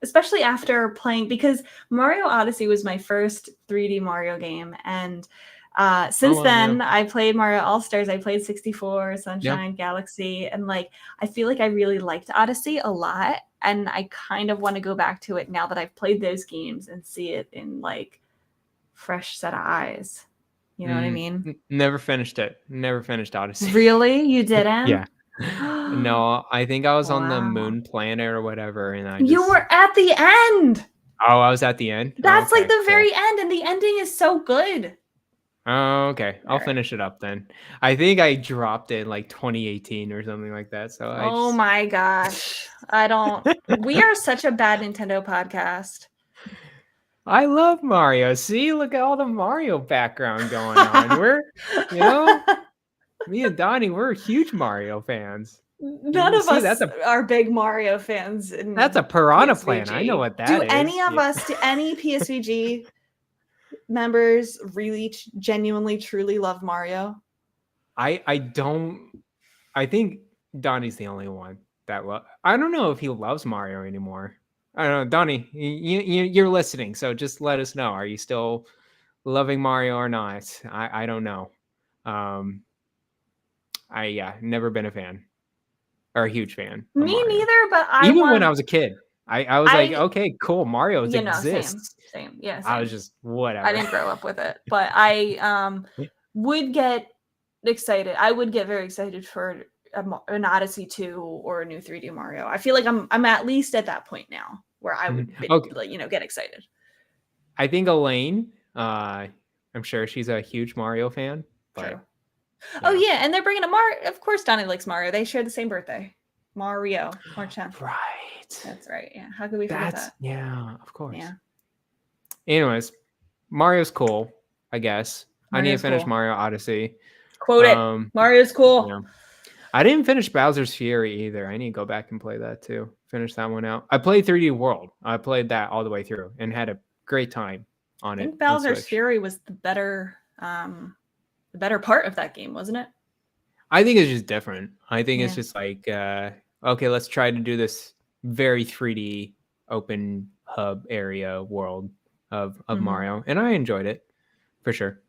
especially after playing, because Mario Odyssey was my first 3D Mario game, and since then I played Mario All-Stars, I played 64, Sunshine, Galaxy, and like I feel like I really liked Odyssey a lot, and I kind of want to go back to it now that I've played those games and see it in like fresh set of eyes. You know what I mean? Never finished it. Never finished Odyssey. Really? You didn't? Yeah. No, I think I was on the Wow. moon planet or whatever, and You were at the end. Oh, I was at the end? That's Okay, like the cool. very end, and the ending is so good. Oh, okay. I'll finish it up then. I think I dropped it in like 2018 or something like that. So Oh my gosh. We are such a bad Nintendo podcast. I love Mario. See, look at all the Mario background going on. We're, me and Donnie, we're huge Mario fans. None of us are big Mario fans. That's a Piranha PSVG. Plant. I know what that do is. Any of us, do any PSVG members really genuinely truly love Mario? I don't. I think Donnie's the only one that I don't know if he loves Mario anymore. I don't know, Donnie. You're listening, so just let us know. Are you still loving Mario or not? I don't know. Never been a fan or a huge fan. Me Mario. neither, but even when I was a kid, I was like, okay, cool, Mario you know, exists. Same. Yeah, same. I was just whatever. I didn't grow up with it, but I would get excited. I would get very excited for an Odyssey 2 or a new 3D Mario. I feel like I'm at least at that point now where I would get excited. I think Elaine, I'm sure she's a huge Mario fan. But, oh yeah, and they're bringing a of course Donnie likes Mario. They share the same birthday. Mario, March 10th. Right. That's right. Yeah. How could we forget that? Yeah, of course. Yeah. Anyways, Mario's cool, I guess. I need to finish Mario Odyssey. Quote it. Mario's cool. Yeah. I didn't finish Bowser's Fury either. I need to go back and play that too. Finish that one out. I played 3D World. I played that all the way through and had a great time on it. I think Bowser's Fury was the better part of that game, wasn't it? I think it's just different. I think it's just like, okay, let's try to do this very 3D open hub area world of Mario. And I enjoyed it for sure.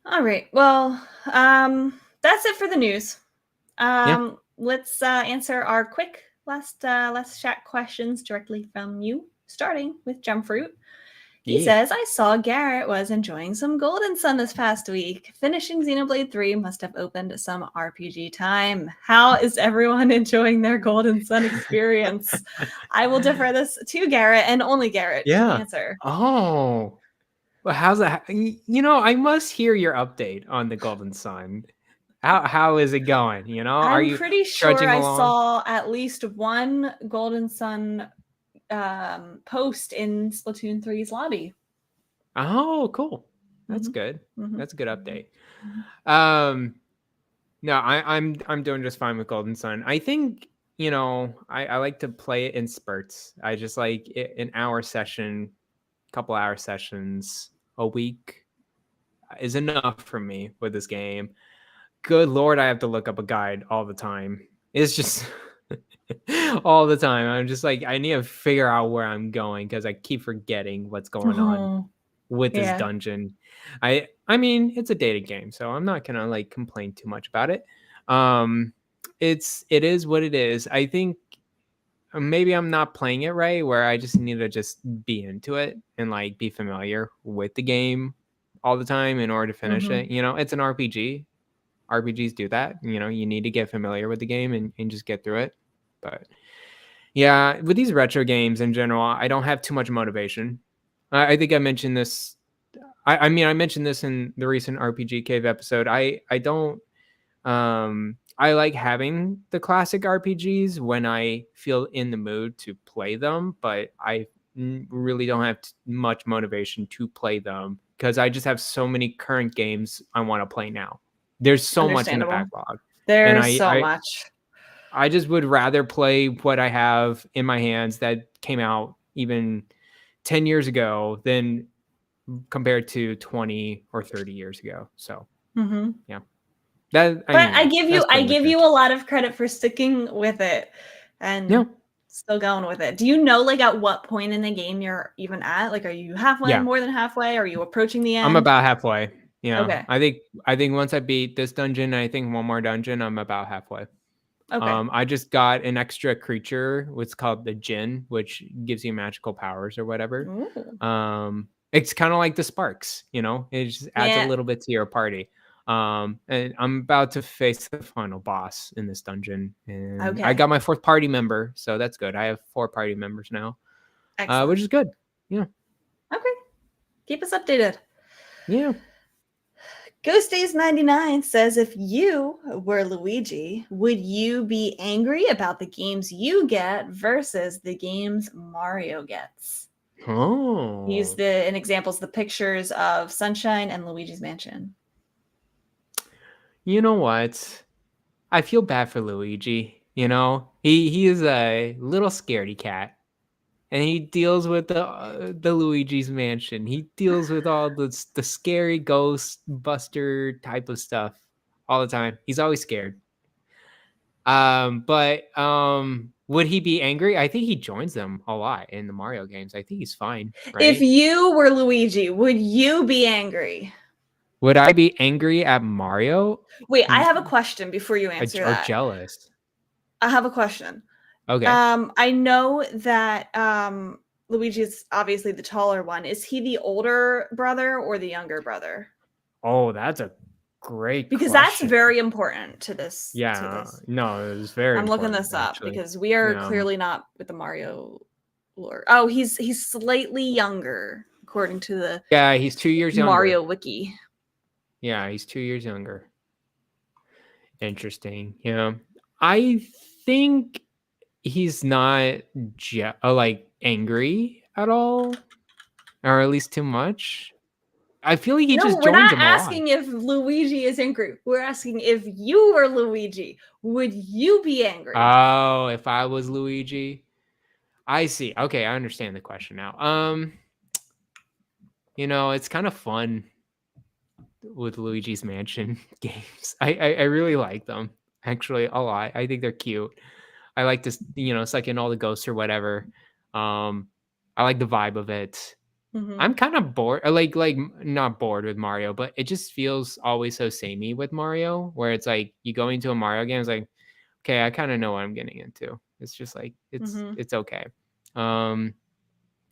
All right. Well, that's it for the news. Let's answer our quick last chat questions directly from you, starting with Gemfruit. He says, I saw Garrett was enjoying some Golden Sun this past week. Finishing Xenoblade 3 must have opened some RPG time. How is everyone enjoying their Golden Sun experience? I will defer this to Garrett and only Garrett to answer. Oh, well, how's that? I must hear your update on the Golden Sun. How is it going? Are you pretty sure I saw at least one Golden Sun post in Splatoon 3's lobby. Oh, cool. That's Mhm. good. Mhm. That's a good update. Mhm. No, I'm doing just fine with Golden Sun. I think, I like to play it in spurts. I just like an hour session, couple hour sessions a week is enough for me with this game. Good Lord, I have to look up a guide all the time. It's just all the time. I'm just like, I need to figure out where I'm going because I keep forgetting what's going on Oh, with this yeah. dungeon. I mean, it's a dated game, so I'm not gonna like complain too much about it. Um, it is what it is. I think maybe I'm not playing it right, where I just need to just be into it and like be familiar with the game all the time in order to finish Mhm. it. It's an RPG. RPGs do that. You need to get familiar with the game and just get through it. But yeah, with these retro games in general, I don't have too much motivation. I think I mentioned this. I mean, I mentioned this in the recent RPG Cave episode. I don't. I like having the classic RPGs when I feel in the mood to play them, but I really don't have much motivation to play them because I just have so many current games I want to play now. There's so much in the Understandable. backlog, and There's I so I much. I just would rather play what I have in my hands that came out even 10 years ago than compared to 20 or 30 years ago. So, Mhm. yeah. But I That's I pretty much give it. you a lot of credit for sticking with it Yeah. and still going with it. Do you know, like, at what point in the game you're even at? Like, are you halfway, Yeah. more than halfway? Are you approaching the I'm end? about halfway. Yeah. Okay. I think once I beat this dungeon, I think one more dungeon, I'm about halfway. Okay. I just got an extra creature, what's called the Jinn, which gives you magical powers or whatever. Ooh. It's kind of like the Sparks, it just adds a Yeah. little bit to your party. And I'm about to face the final boss in this dungeon, and I Okay. got my fourth party member, so that's good. I have 4 party members now, which Excellent. is good. Yeah, Okay. Keep us updated. yeah. Ghost Days 99 says, if you were Luigi, would you be angry about the games you get versus the games Mario gets? Use Oh, in examples the pictures of Sunshine and Luigi's Mansion. you know what? I feel bad for Luigi. He is a little scaredy cat, and he deals with the Luigi's Mansion. He deals with all the scary ghost buster type of stuff all the time. He's always scared. But would he be angry? I think he joins them a lot in the Mario games. I think he's fine, If right? you were Luigi, would you be angry? Would I be angry at Mario? Wait, I Mm, have a question before you answer or that. jealous? I have a question. Okay. I know that Luigi is obviously the taller one. Is he the older brother or the younger brother? Oh, that's a great Because that's question. very important to this. To Yeah, this, no, it was very I'm looking important this up actually. because we are Yeah. clearly not with the Mario lore. Oh, he's slightly younger according to the Yeah, he's 2 years Mario younger. wiki. Yeah, he's 2 years younger. Interesting. Yeah. I think he's not like angry at all, or at least too much. I feel like he No, just we're joins not them a lot. asking if Luigi is angry. We're asking if you were Luigi, would you be angry? Oh, if I was Luigi. I see. Okay, I understand the question now. It's kind of fun with Luigi's Mansion games. I really like them actually a lot. I think they're cute. I like this, suck in all the ghosts or whatever. I like the vibe of it. Mhm. I'm kind of bored, like not bored with Mario, but it just feels always so samey with Mario, where it's like you go into a Mario game, it's like, okay, I kind of know what I'm getting into. It's just like Mhm. it's okay. Um,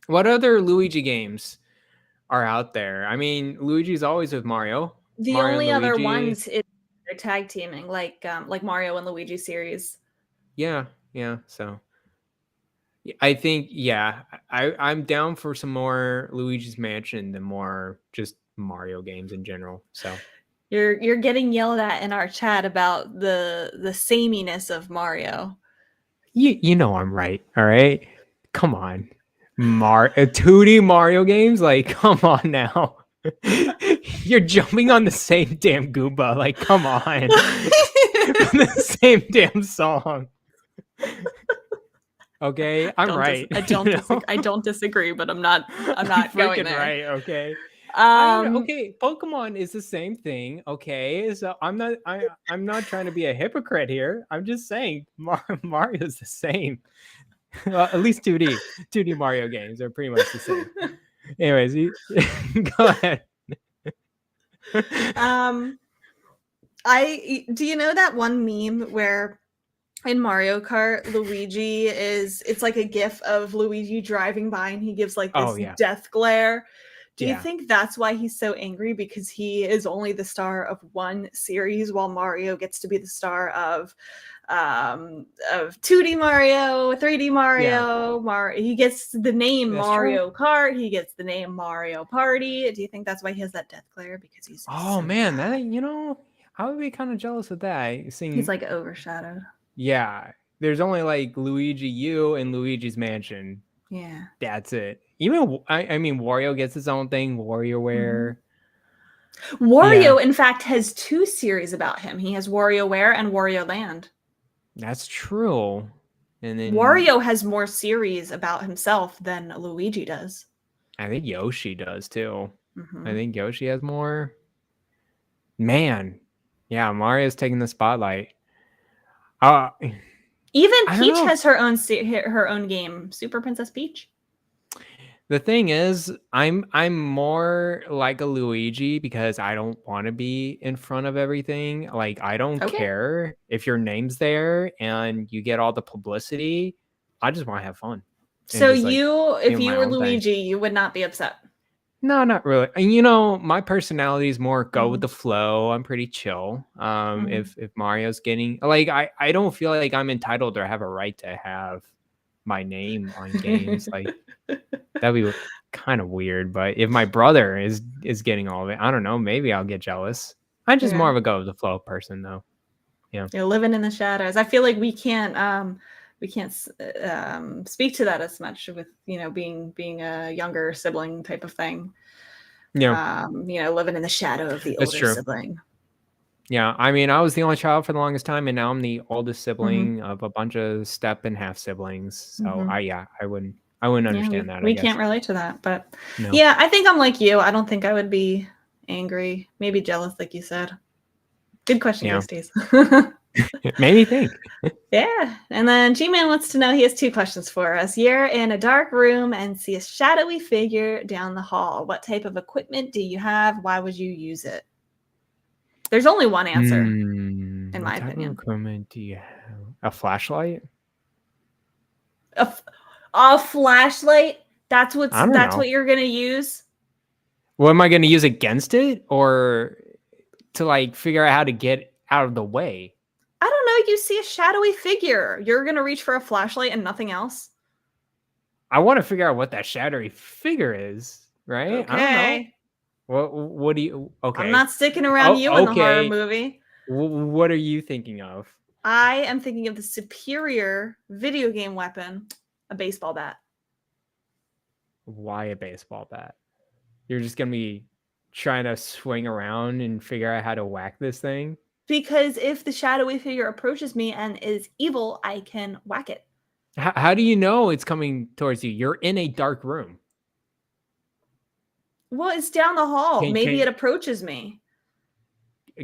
what other Luigi games are out there? I mean, Luigi's always with Mario. The Mario and only other Luigi. ones is they're tag teaming, like Mario and Luigi series. Yeah, yeah. So I think, yeah, I'm down for some more Luigi's Mansion than more just Mario games in general. So You're getting yelled at in our chat about the sameness of Mario. you know I'm right. All right, come on, 2D Mario games. Like, come on now. You're jumping on the same damn Goomba. Like, come on. The same damn song. Okay, I'm right. I don't disagree, but I'm not I'm going freaking there. right. Okay. I don't know. Um, Okay, Pokemon is the same thing. Okay, so I'm not trying to be a hypocrite here. I'm just saying Mario's the same. Well, at least 2D Mario games are pretty much the same. Anyways, go ahead. do you know that one meme where in Mario Kart, it's like a gif of Luigi driving by and he gives like this death glare. Do you think that's why he's so angry? Because he is only the star of one series while Mario gets to be the star of 2D Mario, 3D Mario, he gets the name That's Mario Kart, he gets the name Mario Party. Do you think that's why he has that death glare? Because he's Oh man, that I would be kind of jealous of that. he's like overshadowed. Yeah, there's only like Luigi U and Luigi's Mansion. Yeah, that's it. Even I mean, Wario gets his own thing, WarioWare. Wario, in fact, has 2 series about him. He has WarioWare and Wario Land. That's true. And then Wario has more series about himself than Luigi does. I think Yoshi does too. I think Yoshi has more. Man, yeah, Mario's taking the spotlight. Even Peach has her own game, Super Princess Peach. The thing is, I'm more like a Luigi because I don't want to be in front of everything. Like, I don't care if your name's there and you get all the publicity. I just want to have fun. So if you were Luigi, you would not be upset. No, not really. And my personality is more go with the flow. I'm pretty chill. If Mario's getting like, I don't feel like I'm entitled or have a right to have my name on games. Like, that'd be kind of weird. But if my brother is getting all of it, I don't know. Maybe I'll get jealous. I'm just more of a go with the flow person, though. Yeah, you're living in the shadows. I feel like we can't speak to that as much with being a younger sibling type of thing. Living in the shadow of the older sibling. Yeah, I mean, I was the only child for the longest time, and now I'm the oldest sibling of a bunch of step and half siblings. So I wouldn't understand that. We can't relate to that, but yeah, I think I'm like you. I don't think I would be angry, maybe jealous, like you said. Good question, Ghosties. Made me think. Yeah. And then G-Man wants to know, he has 2 questions for us. You're in a dark room and see a shadowy figure down the hall. What type of equipment do you have? Why would you use it? There's only one answer, in my opinion. What type of equipment do you have? A flashlight? A flashlight? That's what you're going to use? What am I going to use against it, or to like figure out how to get out of the way? I don't know. You see a shadowy figure. You're going to reach for a flashlight and nothing else? I want to figure out what that shadowy figure is, right? Okay. I don't know. What do you... Okay. I'm not sticking around you in the horror movie. What are you thinking of? I am thinking of the superior video game weapon, a baseball bat. Why a baseball bat? You're just going to be trying to swing around and figure out how to whack this thing? Because if the shadowy figure approaches me and is evil, I can whack it. How do you know it's coming towards you? You're in a dark room. Well, it's down the hall. Maybe it approaches me.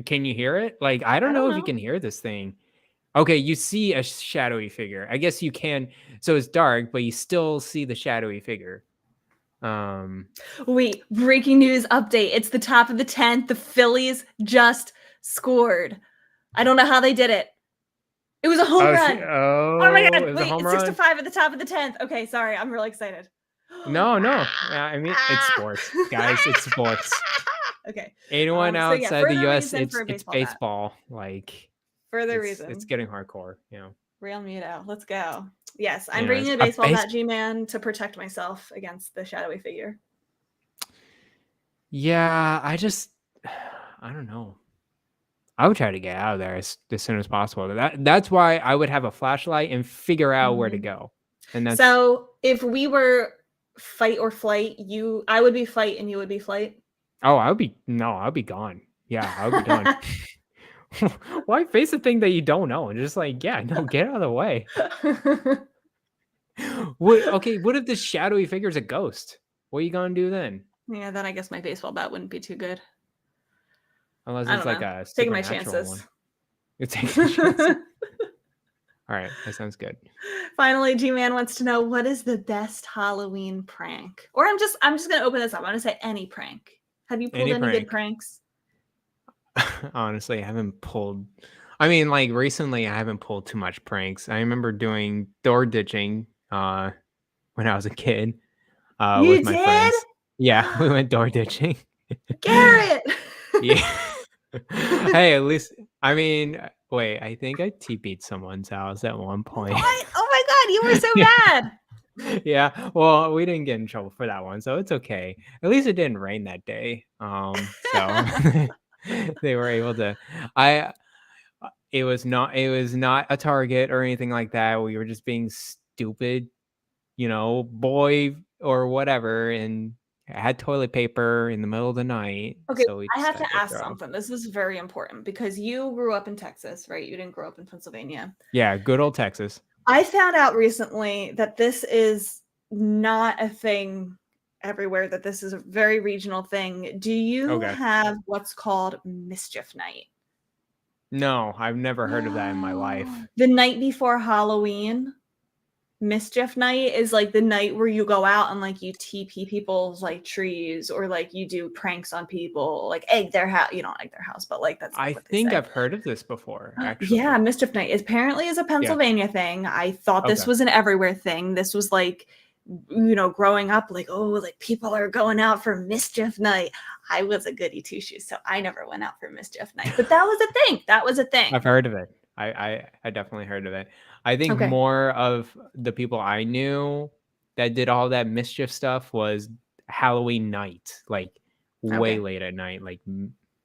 Can you hear it? Like, I don't know if you can hear this thing. Okay, you see a shadowy figure. I guess you can. So it's dark, but you still see the shadowy figure. Wait, breaking news update. It's the top of the 10th. The Phillies just scored. I don't know how they did it. It was a home run. Oh my God. Wait, it's 6-5 at the top of the 10th. Okay, sorry. I'm really excited. No. I mean, it's sports, guys. It's sports. Okay. Anyone outside the U.S., it's baseball. Like, further reason. It's getting hardcore. Real Muto. Let's go. Yes, I'm bringing a baseball bat, G-Man, to protect myself against the shadowy figure. Yeah, I don't know. I would try to get out of there as soon as possible. That's why I would have a flashlight and figure out where to go. And that's... So if we were fight or flight, I would be fight and you would be flight? Oh, I'll be gone. Yeah, I'll be done. Why face a thing that you don't know? And just like, yeah, no, get out of the way. What if this shadowy figure is a ghost? What are you gonna do then? Yeah, then I guess my baseball bat wouldn't be too good. Unless I it's don't like know. a Taking my supernatural one. chances. You're taking a chance. All right, that sounds good. Finally, G-Man wants to know, what is the best Halloween prank? Or I'm just gonna open this up. I'm gonna say any prank. Have you pulled Any any good prank. pranks? Honestly, I haven't pulled. I mean, like recently, I haven't pulled too much pranks. I remember doing door ditching when I was a kid You with my did? friends. Yeah, we went door ditching. Garrett! Yeah. Hey, at least I mean, wait, I think I TP'd someone's house at one point. What? Oh my god, you were so Yeah. bad. Yeah. Well, we didn't get in trouble for that one, so it's okay. At least it didn't rain that day. So they were able to I it was not a target or anything like that. We were just being stupid, boy or whatever, and I had toilet paper in the middle of the night, Okay, so we I have to decided to ask throw. something. This is very important because you grew up in Texas, right? You didn't grow up in Pennsylvania. Yeah, good old Texas. I found out recently that this is not a thing everywhere, that this is a very regional thing. Do you Okay. have what's called Mischief Night? No, I've never heard of that in my life. The night before Halloween, Mischief Night is like the night where you go out and like you TP people's like trees, or like you do pranks on people, like egg their house. You don't egg their house, but like that's I like what they think say. I've heard of this before, actually. Yeah, Mischief Night apparently is a Pennsylvania thing. I thought this Okay. was an everywhere thing. This was like, growing up, like, oh, like people are going out for Mischief Night. I was a goody two shoes, so I never went out for Mischief Night. But that was a thing. That was a thing. I've heard of it. I definitely heard of it. I think Okay. more of the people I knew that did all that mischief stuff was Halloween night, like way Okay. late at night, like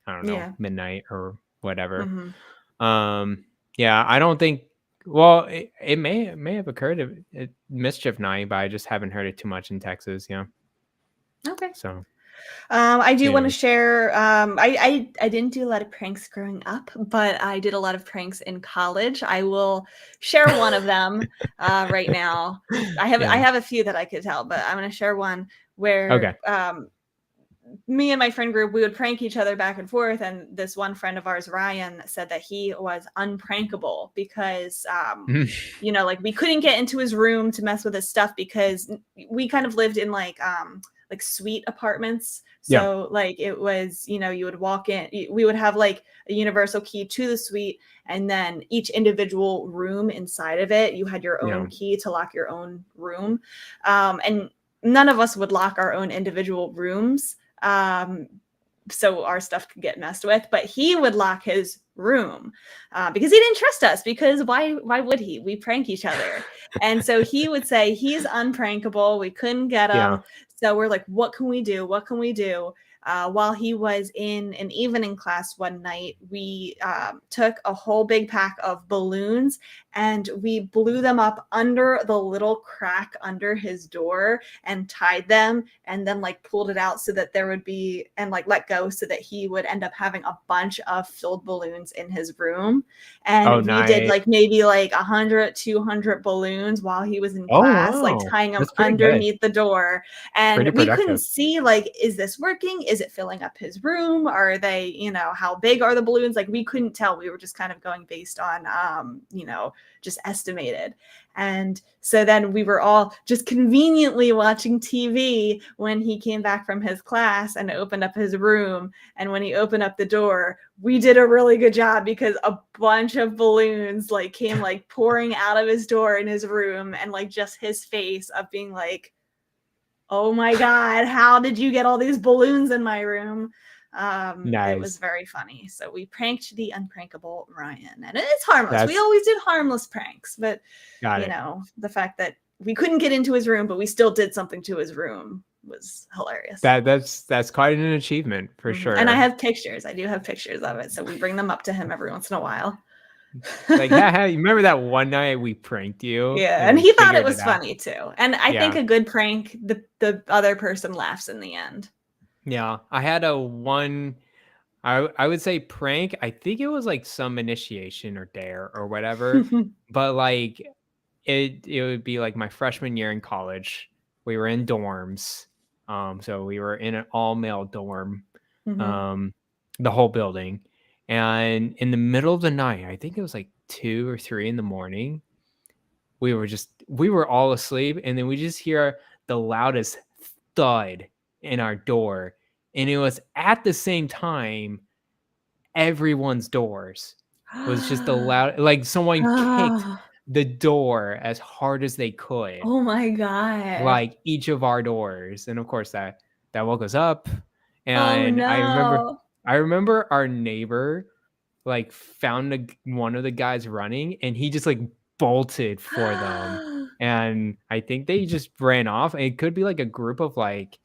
I don't know, Yeah. midnight or whatever. Mhm. Yeah, I don't think. Well, it may have occurred at mischief night, but I just haven't heard it too much in Texas. Yeah. Okay. So I do want to anyway. share. I didn't do a lot of pranks growing up, but I did a lot of pranks in college. I will share one of them right now. I Yeah. have a few that I could tell, but I'm going to share one where Okay. me and my friend group, we would prank each other back and forth. And this one friend of ours, Ryan, said that he was unprankable because, like we couldn't get into his room to mess with his stuff because we kind of lived in like suite apartments. Yeah. So like it was, you would walk in, we would have like a universal key to the suite, and then each individual room inside of it, you had your own Yeah. key to lock your own room. And none of us would lock our own individual rooms. So our stuff could get messed with, but he would lock his room because he didn't trust us, because why would he? We prank each other. And so he would say he's unprankable. We couldn't get him. Yeah. So we're like, what can we do? What can we do? While he was in an evening class one night, we took a whole big pack of balloons and we blew them up under the little crack under his door and tied them, and then like pulled it out so that there would be, and like let go so that he would end up having a bunch of filled balloons in his room. And we did Nice. like maybe like 100, 200 balloons while he was in Oh, class, like wow. tying them That's pretty good. underneath the door. And Pretty we couldn't productive. see, like, is this working? Is it filling up his room? Are they, how big are the balloons? Like, we couldn't tell. We were just kind of going based on, just estimated. And so then we were all just conveniently watching TV when he came back from his class and opened up his room. And when he opened up the door, we did a really good job because a bunch of balloons like came like pouring out of his door in his room, and like just his face of being like, oh my God, how did you get all these balloons in my room? It was Nice. very funny. So we pranked the unprankable Ryan, and it's harmless. We That's always did harmless pranks, but got it. the fact that we couldn't get into his room, but we still did something to his room was hilarious. That's quite an achievement for sure. And I have pictures. I do have pictures of it. So we bring them up to him every once in a while. Like, you remember that one night we pranked you? Yeah, and he thought it figured was out? funny too. And I think a good prank, the other person laughs in the end. Yeah, I had a one. I would say prank. I think it was like some initiation or dare or whatever, but like it would be like my freshman year in college. We were in dorms, so we were in an all male dorm, Mhm. um, the whole building, and in the middle of the night, I think it was like 2 or 3 in the morning. We were all asleep, and then we just hear the loudest thud in our door, and it was at the same time everyone's doors was just the loud, like someone kicked Oh, the door as hard as they could, oh my god. like each of our doors, and of course that woke us up. Oh And no. I remember our neighbor like found one of the guys running, and he just like bolted for them, and I think they just ran off. It could be like a group of like,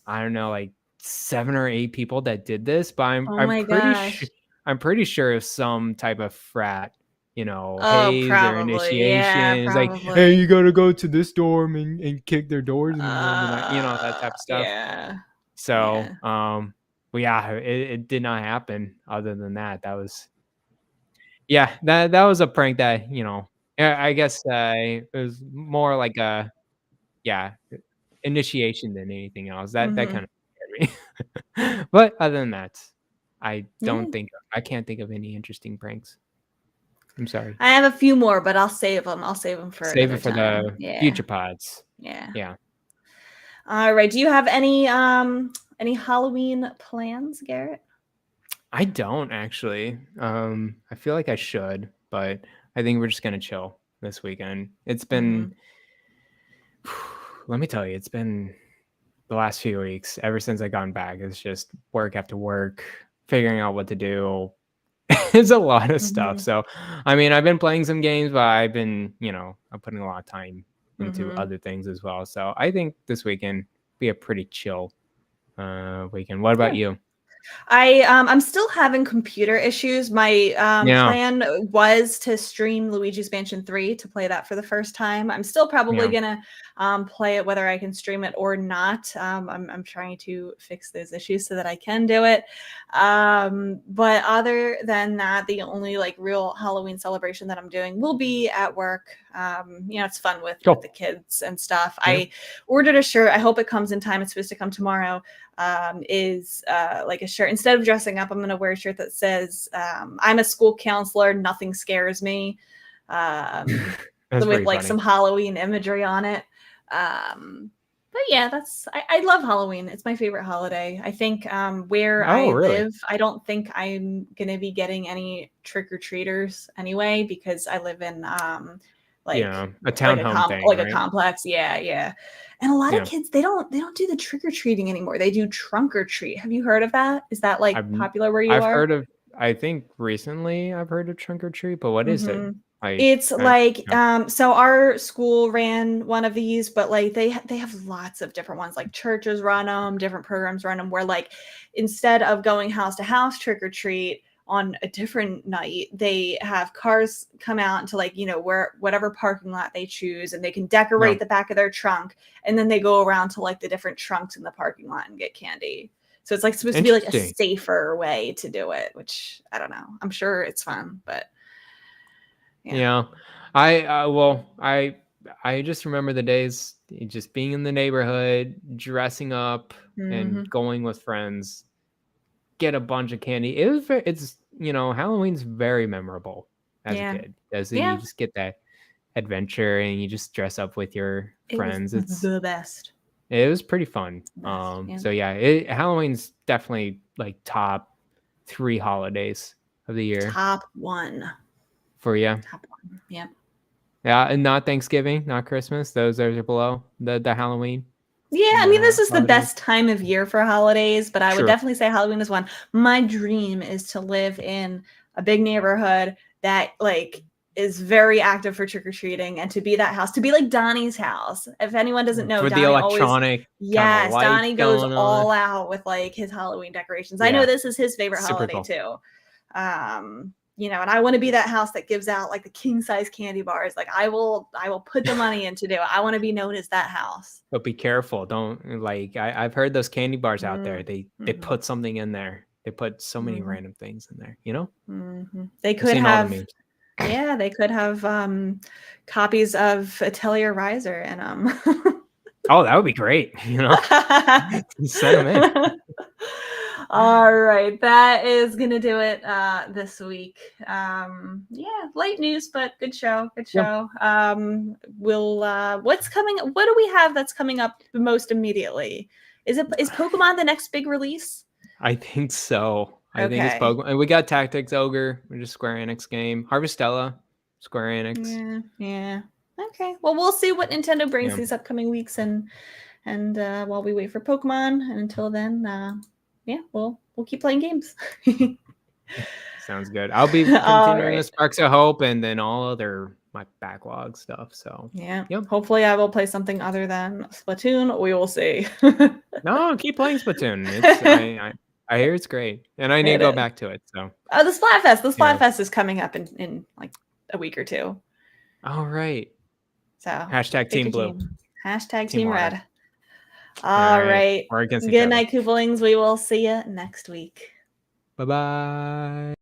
I don't know, like 7 or 8 people that did this, but Oh my gosh. I'm pretty sure it's some type of frat, Oh, haze or probably. initiation. Yeah, It's like, hey, probably. you gotta go to this dorm and kick their doors in the middle of the night, that type of stuff. Yeah. So, Yeah. well, yeah, it did not happen. Other than that, that was, yeah, that was a prank that, yeah, I guess it was more like a, yeah, initiation than anything else. That kind Mhm. of scared me. But other than that, Yeah. I can't think of any interesting pranks. I'm sorry. I have a few more, but I'll save them. I'll save them for Save it another for time. the Yeah. future pods. Yeah. Yeah. All right. Do you have any Halloween plans, Garrett? I don't actually. I feel like I should, but I think we're just gonna chill this weekend. It's been, Mhm. let me tell you, it's been the last few weeks, ever since I gotten back. It's just work after work, figuring out what to do. It's a lot of stuff. Mhm. So, I mean, I've been playing some games, but I've been, I'm putting a lot of time into Mhm. other things as well. So I think this weekend be a pretty chill weekend. What about Good. you? I'm still having computer issues. My Yeah, plan was to stream Luigi's Mansion 3 to play that for the first time. I'm still probably yeah. gonna play it whether I can stream it or not. I'm trying to fix those issues so that I can do it. But other than that, the only like real Halloween celebration that I'm doing will be at work. It's fun with the Cool. kids and stuff. Yeah. I ordered a shirt. I hope it comes in time. It's supposed to come tomorrow. Is like a shirt. Instead of dressing up, I'm going to wear a shirt that says, I'm a school counselor, nothing scares me. That's With pretty like funny. some Halloween imagery on it. But yeah, I love Halloween. It's my favorite holiday. I think where Oh, I really? live, I don't think I'm gonna be getting any trick-or-treaters anyway, because I live in like Yeah, a townhome thing, like a right? complex. Yeah, yeah. And a lot of Yeah. kids, they don't do the trick-or-treating anymore. They do trunk or treat. Have you heard of that? Is that like I've popular where you I've are? heard of I think recently I've heard of trunk or treat, but what is it? Mhm. I It's I like, no. so our school ran one of these, but like they have lots of different ones. Like churches run them, different programs run them. Where like instead of going house to house trick or treat on a different night, they have cars come out into like where whatever parking lot they choose, and they can decorate No. the back of their trunk, and then they go around to like the different trunks in the parking lot and get candy. So it's like supposed to be like a Interesting. safer way to do it, which I don't know. I'm sure it's fun, but yeah. Yeah. I just remember the days just being in the neighborhood, dressing up and Mhm. going with friends, get a bunch of candy. Halloween's very memorable as a Yeah. kid. As you Yeah. just get that adventure and you just dress up with your It was friends. the best. It was pretty fun. The best. Yeah. So yeah, Halloween's definitely like top 3 holidays of the year Top 1. for you. Top 1. Yeah. Yeah, and not Thanksgiving, not Christmas. Those are below the Halloween Yeah, I mean, this is the holidays. best time of year for holidays, but I would True. definitely say Halloween is one. My dream is to live in a big neighborhood that like is very active for trick or treating, and to be that house, to be like Donnie's house. If anyone doesn't know, For the Donnie always, electronic kind of yes, lights Donnie goes going on. all out with like his Halloween decorations. I know Yeah, this is his favorite super holiday cool. too. Um, and I want to be that house that gives out like the king size candy bars. Like I will put the money into do it. I want to be known as that house. But be careful. Don't I've heard those candy bars out there. They Mm-hmm. put something in there. They put so many Mm-hmm. random things in there, you know? Mm-hmm. They I've could seen all the have, memes. yeah, they could have copies of Atelier Riser and Oh, that would be great, you know? Send them in. All right, that is gonna do it this week. Late news, but good show. Yeah. What's coming? What do we have that's coming up most immediately? Is Pokemon the next big release? I think so. I think it's Okay. Pokemon. And we got Tactics Ogre, which is Square Enix game. Harvestella, Square Enix. Yeah. Okay. Well, we'll see what Nintendo brings Yeah. these upcoming weeks, and while we wait for Pokemon, and until then, we'll keep playing games. Sounds good. I'll be continuing the Sparks of Hope and then all other my backlog stuff. So yeah. Yep. Hopefully I will play something other than Splatoon. We will see. No, keep playing Splatoon. It's I hear it's great. And I need to go back to it. So the Splatfest. The Splatfest is coming up in like a week or two. All right. So hashtag Team Blue. Hashtag Team Water. Red. All right. We're against each Good other. night, Koopalings. We will see you next week. Bye-bye.